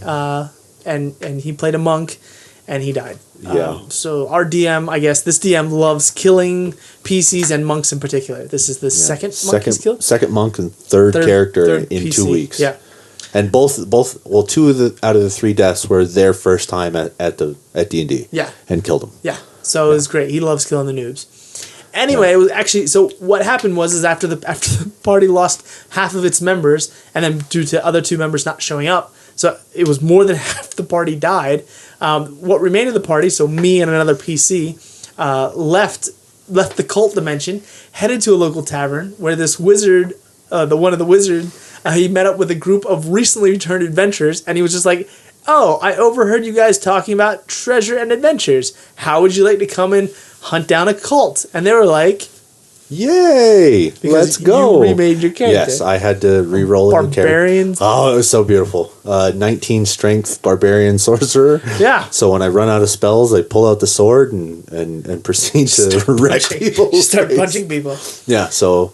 S2: and he played a monk, and he died.
S3: Yeah.
S2: So our DM, I guess, this DM loves killing PCs and monks in particular. This is the second monk he's killed?
S3: Second monk and third character in PC. 2 weeks.
S2: Yeah.
S3: And both two out of the 3 deaths were their first time at D&D.
S2: Yeah.
S3: And killed them.
S2: Yeah. So it was great. He loves killing the noobs. Anyway, it was actually, so what happened was after the party lost half of its members, and then due to other 2 members not showing up, so it was more than half the party died. What remained of the party, so me and another PC, left the cult dimension, headed to a local tavern where this wizard, one of the wizards, he met up with a group of recently returned adventurers, and he was just like, "Oh, I overheard you guys talking about treasure and adventures. How would you like to come and hunt down a cult?" And they were like,
S3: "Yay! Let's go!"
S2: You remade your character.
S3: Yes, I had to re-roll it.
S2: Barbarians.
S3: Oh, it was so beautiful. 19 strength barbarian sorcerer.
S2: Yeah.
S3: So when I run out of spells, I pull out the sword and proceed to wreck people.
S2: Start punching people.
S3: Yeah. So,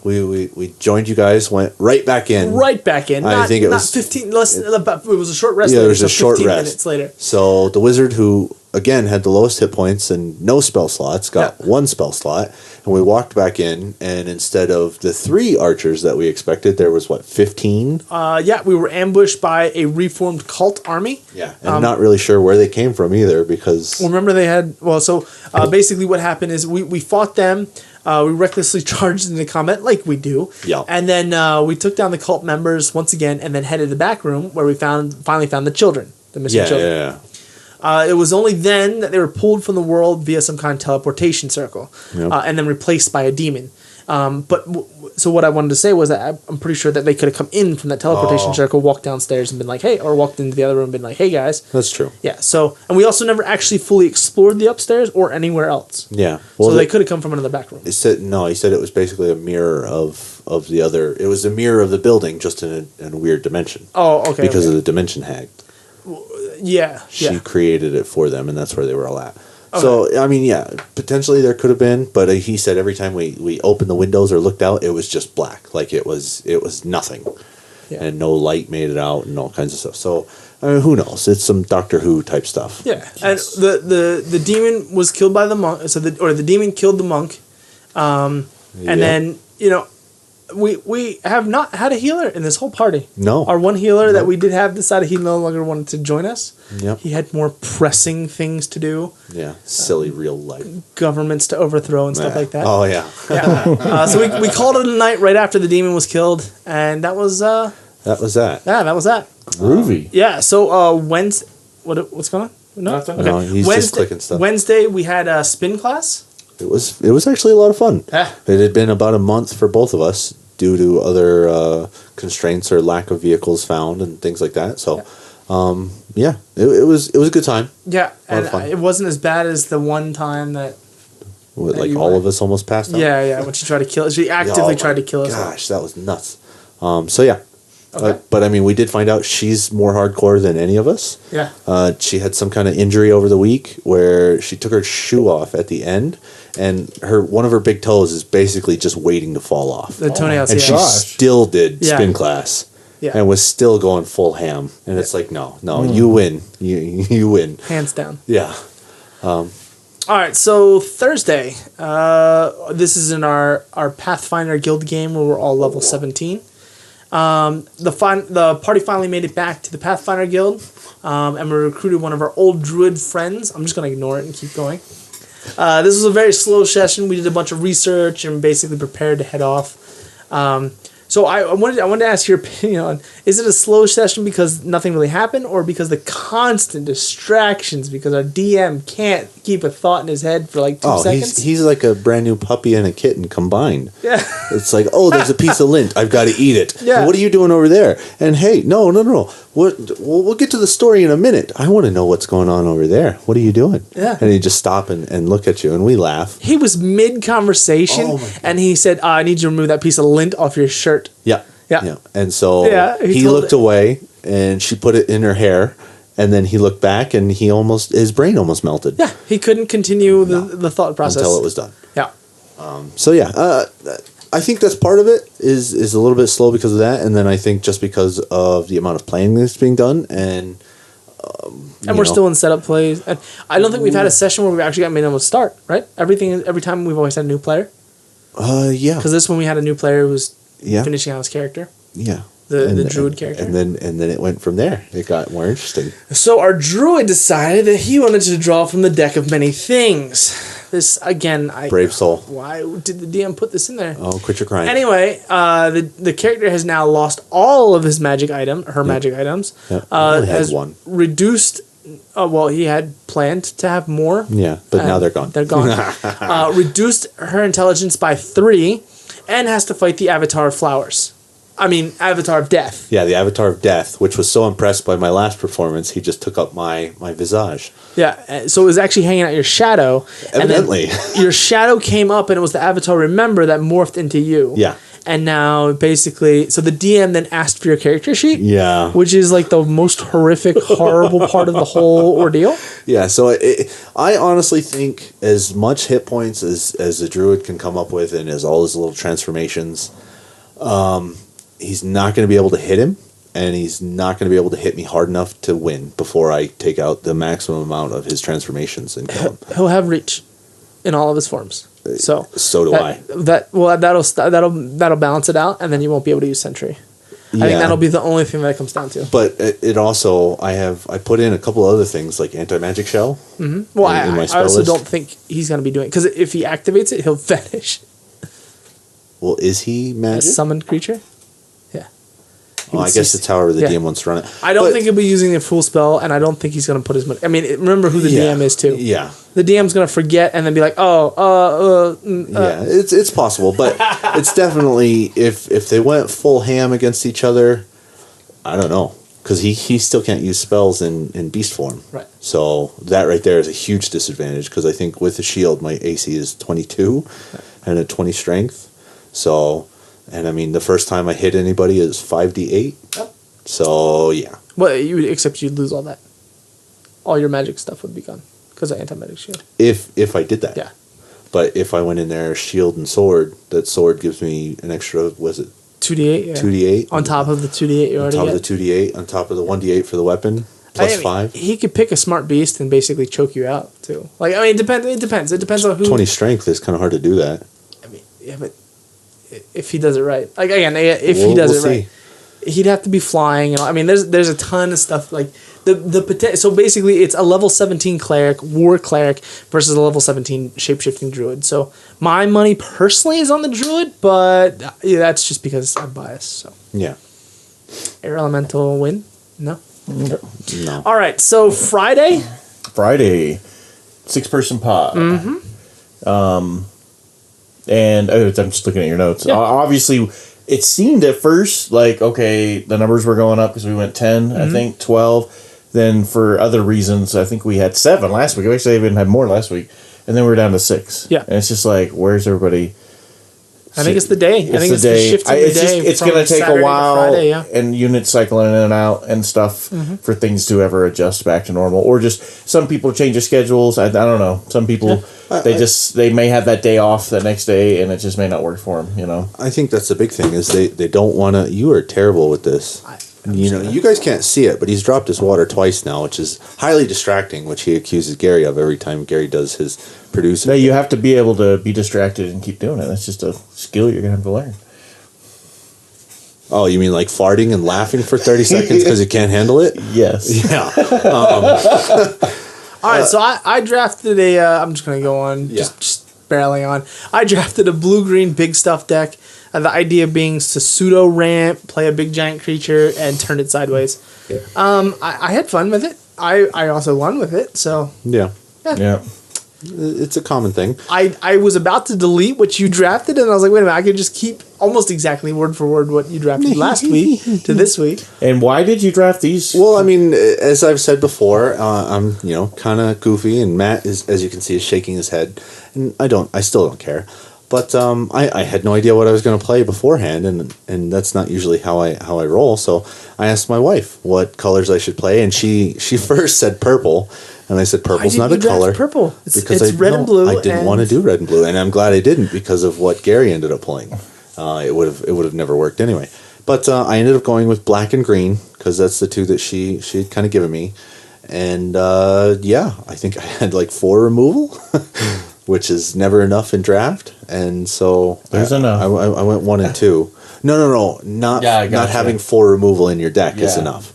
S3: we joined you guys, went right back in.
S2: I think it was 15. It was a short rest.
S3: Yeah,
S2: later,
S3: there was a short
S2: 15
S3: rest.
S2: Minutes later.
S3: So the wizard, who again had the lowest hit points and no spell slots, got 1 spell slot, and we walked back in. And instead of the 3 archers that we expected, there was 15.
S2: We were ambushed by a reformed cult army.
S3: Yeah, and I'm not really sure where they came from either, because
S2: remember they had basically what happened is we fought them. We recklessly charged into combat like we do.
S3: Yeah.
S2: And then we took down the cult members once again, and then headed to the back room where we finally found the children, the missing children.
S3: Yeah.
S2: It was only then that they were pulled from the world via some kind of teleportation circle, and then replaced by a demon. So what I wanted to say was that I'm pretty sure that they could have come in from that teleportation circle, walked downstairs and been like, "Hey," or walked into the other room and been like, "Hey guys."
S3: That's true.
S2: Yeah. So, and we also never actually fully explored the upstairs or anywhere else.
S3: Yeah. Well,
S2: so they could have come from another back room.
S3: He said it was basically a mirror of the other. It was a mirror of the building, just in a weird dimension.
S2: Oh, okay.
S3: Because of the dimension hag.
S2: Yeah.
S3: She created it for them, and that's where they were all at. Okay. So, I mean, potentially there could have been, but he said every time we opened the windows or looked out, it was just black. Like it was nothing. Yeah. And no light made it out and all kinds of stuff. So, I mean, who knows? It's some Doctor Who type stuff.
S2: Yeah. Yes. And the demon was killed by the monk. So the demon killed the monk. And then, we have not had a healer in this whole party.
S3: No.
S2: Our one healer that we did have decided he no longer wanted to join us.
S3: Yep.
S2: He had more pressing things to do.
S3: Yeah. Silly real life.
S2: Governments to overthrow and stuff like that.
S3: Oh, yeah.
S2: Yeah. So we called it a night right after the demon was killed. And that was...
S3: that was that.
S2: Yeah, that was that.
S4: Groovy.
S2: Yeah, so Wednesday... What's going on?
S4: Nothing.
S2: Okay.
S3: No, he's just clicking stuff.
S2: Wednesday, we had a spin class.
S3: It was actually a lot of fun.
S2: Yeah.
S3: It had been about a month for both of us due to other constraints or lack of vehicles found and things like that. So, it was a good time.
S2: Yeah, and it wasn't as bad as the one time that
S3: all of us almost passed out.
S2: Yeah, when she tried to kill us. She actively tried to kill us.
S3: Gosh, that was nuts. Okay. But I mean, we did find out she's more hardcore than any of us.
S2: Yeah.
S3: She had some kind of injury over the week where she took her shoe off at the end, and one of her big toes is basically just waiting to fall off.
S2: The toenails.
S3: And she still did spin class.
S2: Yeah.
S3: And was still going full ham. And it's like, no, you win. You win.
S2: Hands down.
S3: Yeah.
S2: All right, so Thursday. This is in our Pathfinder Guild game where we're all level 17. The party finally made it back to the Pathfinder Guild, and we recruited one of our old druid friends. I'm just going to ignore it and keep going. This was a very slow session. We did a bunch of research and basically prepared to head off. So I wanted to ask your opinion on, is it a slow session because nothing really happened, or because the constant distractions, because our DM can't keep a thought in his head for like 2 seconds?
S3: He's like a brand new puppy and a kitten combined.
S2: Yeah.
S3: It's like, oh, there's a piece of lint. I've got to eat it.
S2: Yeah.
S3: What are you doing over there? And hey, no. We'll get to the story in a minute. I want to know what's going on over there. What are you doing?
S2: Yeah.
S3: And he just stop and look at you, and we laugh.
S2: He was mid-conversation,
S3: Oh my God.
S2: and he said, I need you to remove that piece of lint off your shirt.
S3: Yeah.
S2: Yeah.
S3: And so
S2: Yeah, he
S3: he
S2: told
S3: looked
S2: it.
S3: away, and she put it in her hair, and then he looked back, and his brain almost melted.
S2: Yeah, he couldn't continue the thought process.
S3: Until it was done.
S2: Yeah.
S3: So yeah, I think that's part of it is a little bit slow because of that, and then I think just because of the amount of planning that's being done, and
S2: We're still in setup plays. And I don't think we've had a session where we've actually been able to start, right? Every time we've always had a new player.
S3: Yeah,
S2: Because this one we had a new player who was
S3: yeah,
S2: finishing out his character.
S3: yeah,
S2: The druid character.
S3: and then it went from there. It got more interesting.
S2: So our druid decided that he wanted to draw from the deck of many things. This, again,
S3: Brave soul.
S2: Why did the DM put this in there?
S3: Oh, quit your crying.
S2: Anyway, the character has now lost all of his magic magic items.
S3: Yep. I only had
S2: Has
S3: one.
S2: reduced. Well, he had planned to have more.
S3: Yeah, but now they're gone.
S2: They're gone. Reduced her intelligence by 3, and has to fight the Avatar of Flowers. I mean, Avatar of Death.
S3: Yeah, the Avatar of Death, which was so impressed by my last performance, he just took up my visage.
S2: Yeah, so it was actually hanging out your shadow.
S3: Evidently.
S2: And then your shadow came up, and it was the Avatar Remember that morphed into you.
S3: Yeah.
S2: And now, basically, so the DM then asked for your character sheet.
S3: Yeah.
S2: Which is like the most horrific, horrible part of the whole ordeal.
S3: Yeah, so I honestly think as much hit points as the druid can come up with, and as all his little transformations, he's not going to be able to hit him, and he's not going to be able to hit me hard enough to win before I take out the maximum amount of his transformations and kill him.
S2: He'll have reach in all of his forms. So
S3: do I.
S2: That'll balance it out, and then you won't be able to use Sentry. I think that'll be the only thing that it comes down to.
S3: But it also, I put in a couple other things like anti-magic shell.
S2: Mm-hmm. Well,
S3: in my
S2: I
S3: spell
S2: also
S3: list.
S2: don't think he's going to be doing, because if he activates it, he'll vanish.
S3: Well, is he
S2: A
S3: magic?
S2: summoned creature. Yeah.
S3: Well, I guess it's however the DM wants to run it.
S2: I don't
S3: But-
S2: think he'll be using the full spell, and I don't think he's going to put his money. I mean, remember who the DM is too.
S3: Yeah.
S2: The DM's going to forget and then be like,
S3: Yeah, it's possible, but it's definitely if they went full ham against each other, I don't know, because he still can't use spells in beast form.
S2: Right.
S3: So that right there is a huge disadvantage because I think with the shield my AC is 22 and a 20 strength. So, and I mean the first time I hit anybody is 5d8.
S2: Yep.
S3: So yeah.
S2: Well, except you'd lose all that. All your magic stuff would be gone because of anti-magic shield.
S3: If I did that.
S2: Yeah.
S3: But if I went in there shield and sword, that sword gives me an extra, was it
S2: 2d8, yeah.
S3: 2d8?
S2: On top of the 2d8 you
S3: On
S2: already
S3: top
S2: get.
S3: of the 2d8, on top of the 1d8 for the weapon, plus
S2: I mean,
S3: 5.
S2: He could pick a smart beast and basically choke you out too. Like, I mean, it depends. It depends on who.
S3: 20 strength is kind of hard to do that.
S2: I mean, yeah, but if he does it right, like again, if he
S3: We'll
S2: does it right, he'd have to be flying. You know, I mean, there's a ton of stuff like the potential. So basically, it's a level 17 cleric, war cleric versus a level 17 shapeshifting druid. So my money personally is on the druid, but yeah, that's just because I'm biased. So
S3: Yeah.
S2: air elemental win? No.
S3: No.
S2: All right. So Friday.
S4: 6-person pod. And I'm just looking at your notes.
S2: Yeah.
S4: Obviously, it seemed at first like, okay, the numbers were going up because we went 10, I think, 12. Then for other reasons, I think we had 7 last week. We actually even had more last week. And then we were down to 6.
S2: Yeah.
S4: And it's just like, where's everybody?
S2: I think it's the day. I think it's the shift in the day.
S4: It's
S2: from
S4: going to take
S2: Saturday
S4: a
S2: to
S4: while,
S2: Friday, yeah.
S4: and units cycling in and out and stuff for things to ever adjust back to normal. Or just some people change their schedules. I don't know. Some people they may have that day off the next day, and it just may not work for them. You know.
S3: I think that's the big thing is they don't want to. You are terrible with this. You guys can't see it, but he's dropped his water twice now, which is highly distracting, which he accuses Gary of every time Gary does his producing.
S4: No, you have to be able to be distracted and keep doing it. That's just a skill you're gonna have to learn.
S3: Oh, you mean like farting and laughing for 30 seconds because you can't handle it?
S4: Yes.
S3: Yeah.
S2: All right, so I drafted I'm just going to go on, just barreling on. I drafted a blue-green big stuff deck. The idea being to pseudo ramp, play a big giant creature, and turn it sideways. I had fun with it. I also won with it, so
S3: Yeah.
S4: Yeah.
S3: It's a common thing.
S2: I was about to delete what you drafted, and I was like, wait a minute, I could just keep almost exactly word for word what you drafted last week to this week.
S4: And why did you draft these?
S3: Well, I mean, as I've said before, I'm kind of goofy, and Matt is, as you can see, is shaking his head, and I still don't care. But I had no idea what I was going to play beforehand, and that's not usually how I roll. So I asked my wife what colors I should play, and she first said purple. And I said, purple's not a color.
S2: Purple. It's
S3: because
S2: red and blue.
S3: I didn't want to do red and blue, and I'm glad I didn't because of what Gary ended up playing. It would have never worked anyway. But I ended up going with black and green because that's the two that she had kind of given me. And I think I had like 4 removal, which is never enough in draft. And so
S4: there's enough.
S3: I went 1 and 2. No, not having 4 removal in your deck is enough.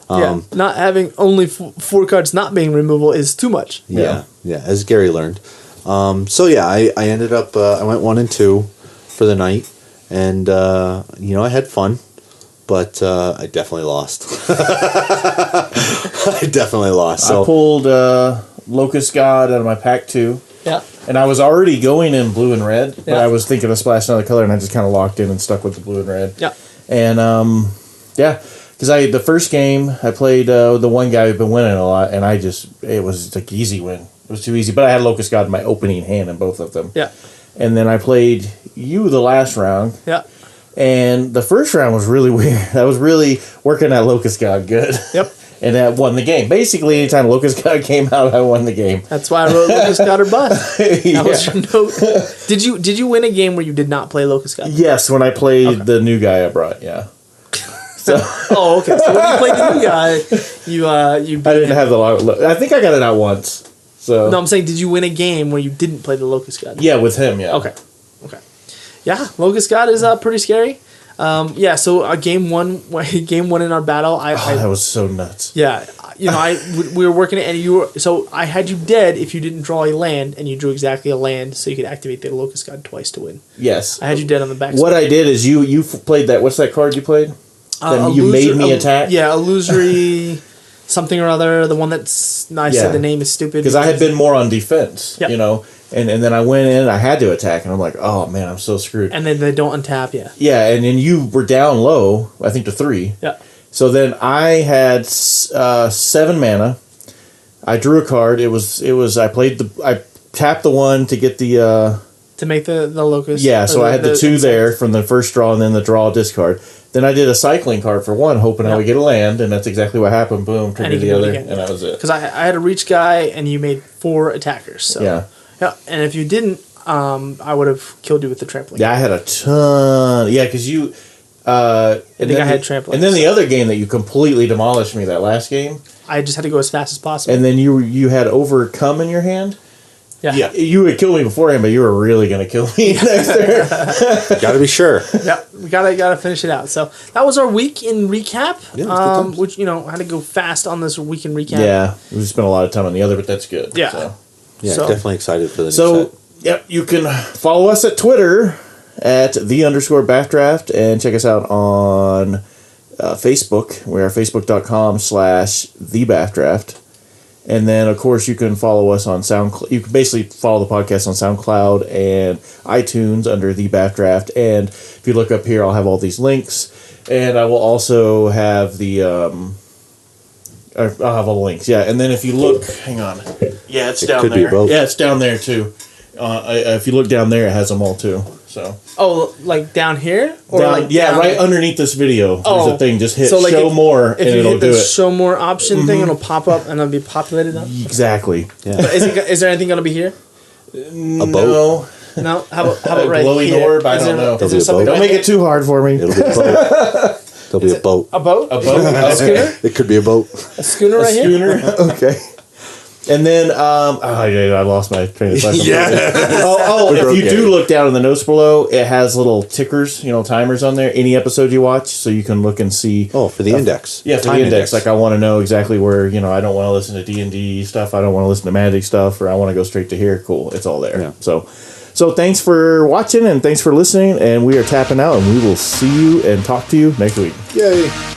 S2: Not having only 4 cards not being removal is too much.
S3: Yeah, as Gary learned. I ended up, I went 1 and 2 for the night, and, I had fun, but I definitely lost. I definitely lost. So.
S4: I pulled Locust God out of my pack 2.
S2: Yeah.
S4: And I was already going in blue and red, but I was thinking of splashing another color, and I just kind of locked in and stuck with the blue and red.
S2: Yeah.
S4: And, because the first game I played the one guy who'd been winning a lot, and it was like easy win. It was too easy, but I had Locust God in my opening hand in both of them.
S2: Yeah.
S4: And then I played you the last round.
S2: Yeah.
S4: And the first round was really weird. I was really working that Locust God good.
S2: Yep.
S4: And that won the game. Basically, anytime Locust God came out, I won the game.
S2: That's why I wrote Locust God or bust. That was your note. Did you win a game where you did not play Locust God?
S4: Yes, when I played the new guy I brought. Yeah. So.
S2: Oh, okay. So when you played the new guy, you beat
S4: I didn't have the. I think I got it out once. So
S2: no, I'm saying, did you win a game where you didn't play the Locust God?
S4: Yeah, with him. Yeah.
S2: Okay. Yeah, Locust God is pretty scary. So game one in our battle,
S4: that was so nuts.
S2: Yeah, we were working it, and so I had you dead if you didn't draw a land, and you drew exactly a land, so you could activate the Locust God twice to win.
S4: Yes,
S2: I had you dead on the back.
S4: What I did is you played that. What's that card you played? You made me attack.
S2: Yeah, illusory something or other. The one that's said the name is stupid
S4: because I had been more on defense.
S2: Yep.
S4: And then I went in and I had to attack, and I'm like, oh man, I'm so screwed.
S2: And then they don't untap you.
S4: Yeah, and then you were down low, I think to 3.
S2: Yeah.
S4: So then I had 7 mana. I drew a card. I tapped the 1 to get the
S2: to make the locust.
S4: Yeah, so I had the 2 there from the first draw, and then the draw discard. Then I did a cycling card for 1, hoping I would get a land, and that's exactly what happened. Boom, triggered the other, and that was it.
S2: Because I had a reach guy, and you made 4 attackers. So. Yeah, and if you didn't, I would have killed you with the trampling.
S4: Yeah, I had a ton. Yeah, because you.
S2: I had trampling.
S4: And then the other game that you completely demolished me, that last game.
S2: I just had to go as fast as possible.
S4: And then you had overcome in your hand.
S2: Yeah.
S4: You would kill me beforehand, but you were really going to kill me next turn.
S3: Gotta be sure.
S2: Yeah, we gotta finish it out. So that was our week in recap.
S3: Yeah,
S2: which had to go fast on this week in recap.
S4: Yeah, we spent a lot of time on the other, but that's good.
S2: Yeah.
S4: So.
S3: Yeah, definitely excited for the new set.
S4: Yep, you can follow us at Twitter at _Bafdraft and check us out on Facebook. We are facebook.com/TheBafdraft. And then, of course, you can follow us on SoundCloud. You can basically follow the podcast on SoundCloud and iTunes under The Bafdraft. And if you look up here, I'll have all these links. And I will also have I'll have all the links. Yeah, and then if you look, hang on. Yeah, it's down there. Yeah, it's down there too. If you look down there, it has them all too. So.
S2: Oh, like down here? Or
S4: right underneath this video. There's a thing. Just hit show more, and
S2: it'll
S4: do it.
S2: Show more option thing, it'll pop up and it'll be populated up.
S4: Exactly. Yeah.
S2: Is there anything going to be here?
S3: A boat?
S2: No. How about right
S4: glowing
S2: here?
S4: orb? I don't know.
S3: Don't
S4: make it too hard for me.
S3: It'll be a boat. There'll be a boat.
S2: A boat?
S4: A boat?
S2: A schooner?
S3: It could be a boat.
S2: A schooner right here?
S4: Schooner? Okay. And then, I lost my train of thought. If you do look down in the notes below, it has little tickers, timers on there, any episode you watch, so you can look and see.
S3: Oh, for the index.
S4: Yeah, for the index. Like, I want to know exactly where, I don't want to listen to D&D stuff, I don't want to listen to Magic stuff, or I want to go straight to here. Cool, it's all there. Yeah. So So thanks for watching and thanks for listening. And we are tapping out, and we will see you and talk to you next week.
S3: Yay.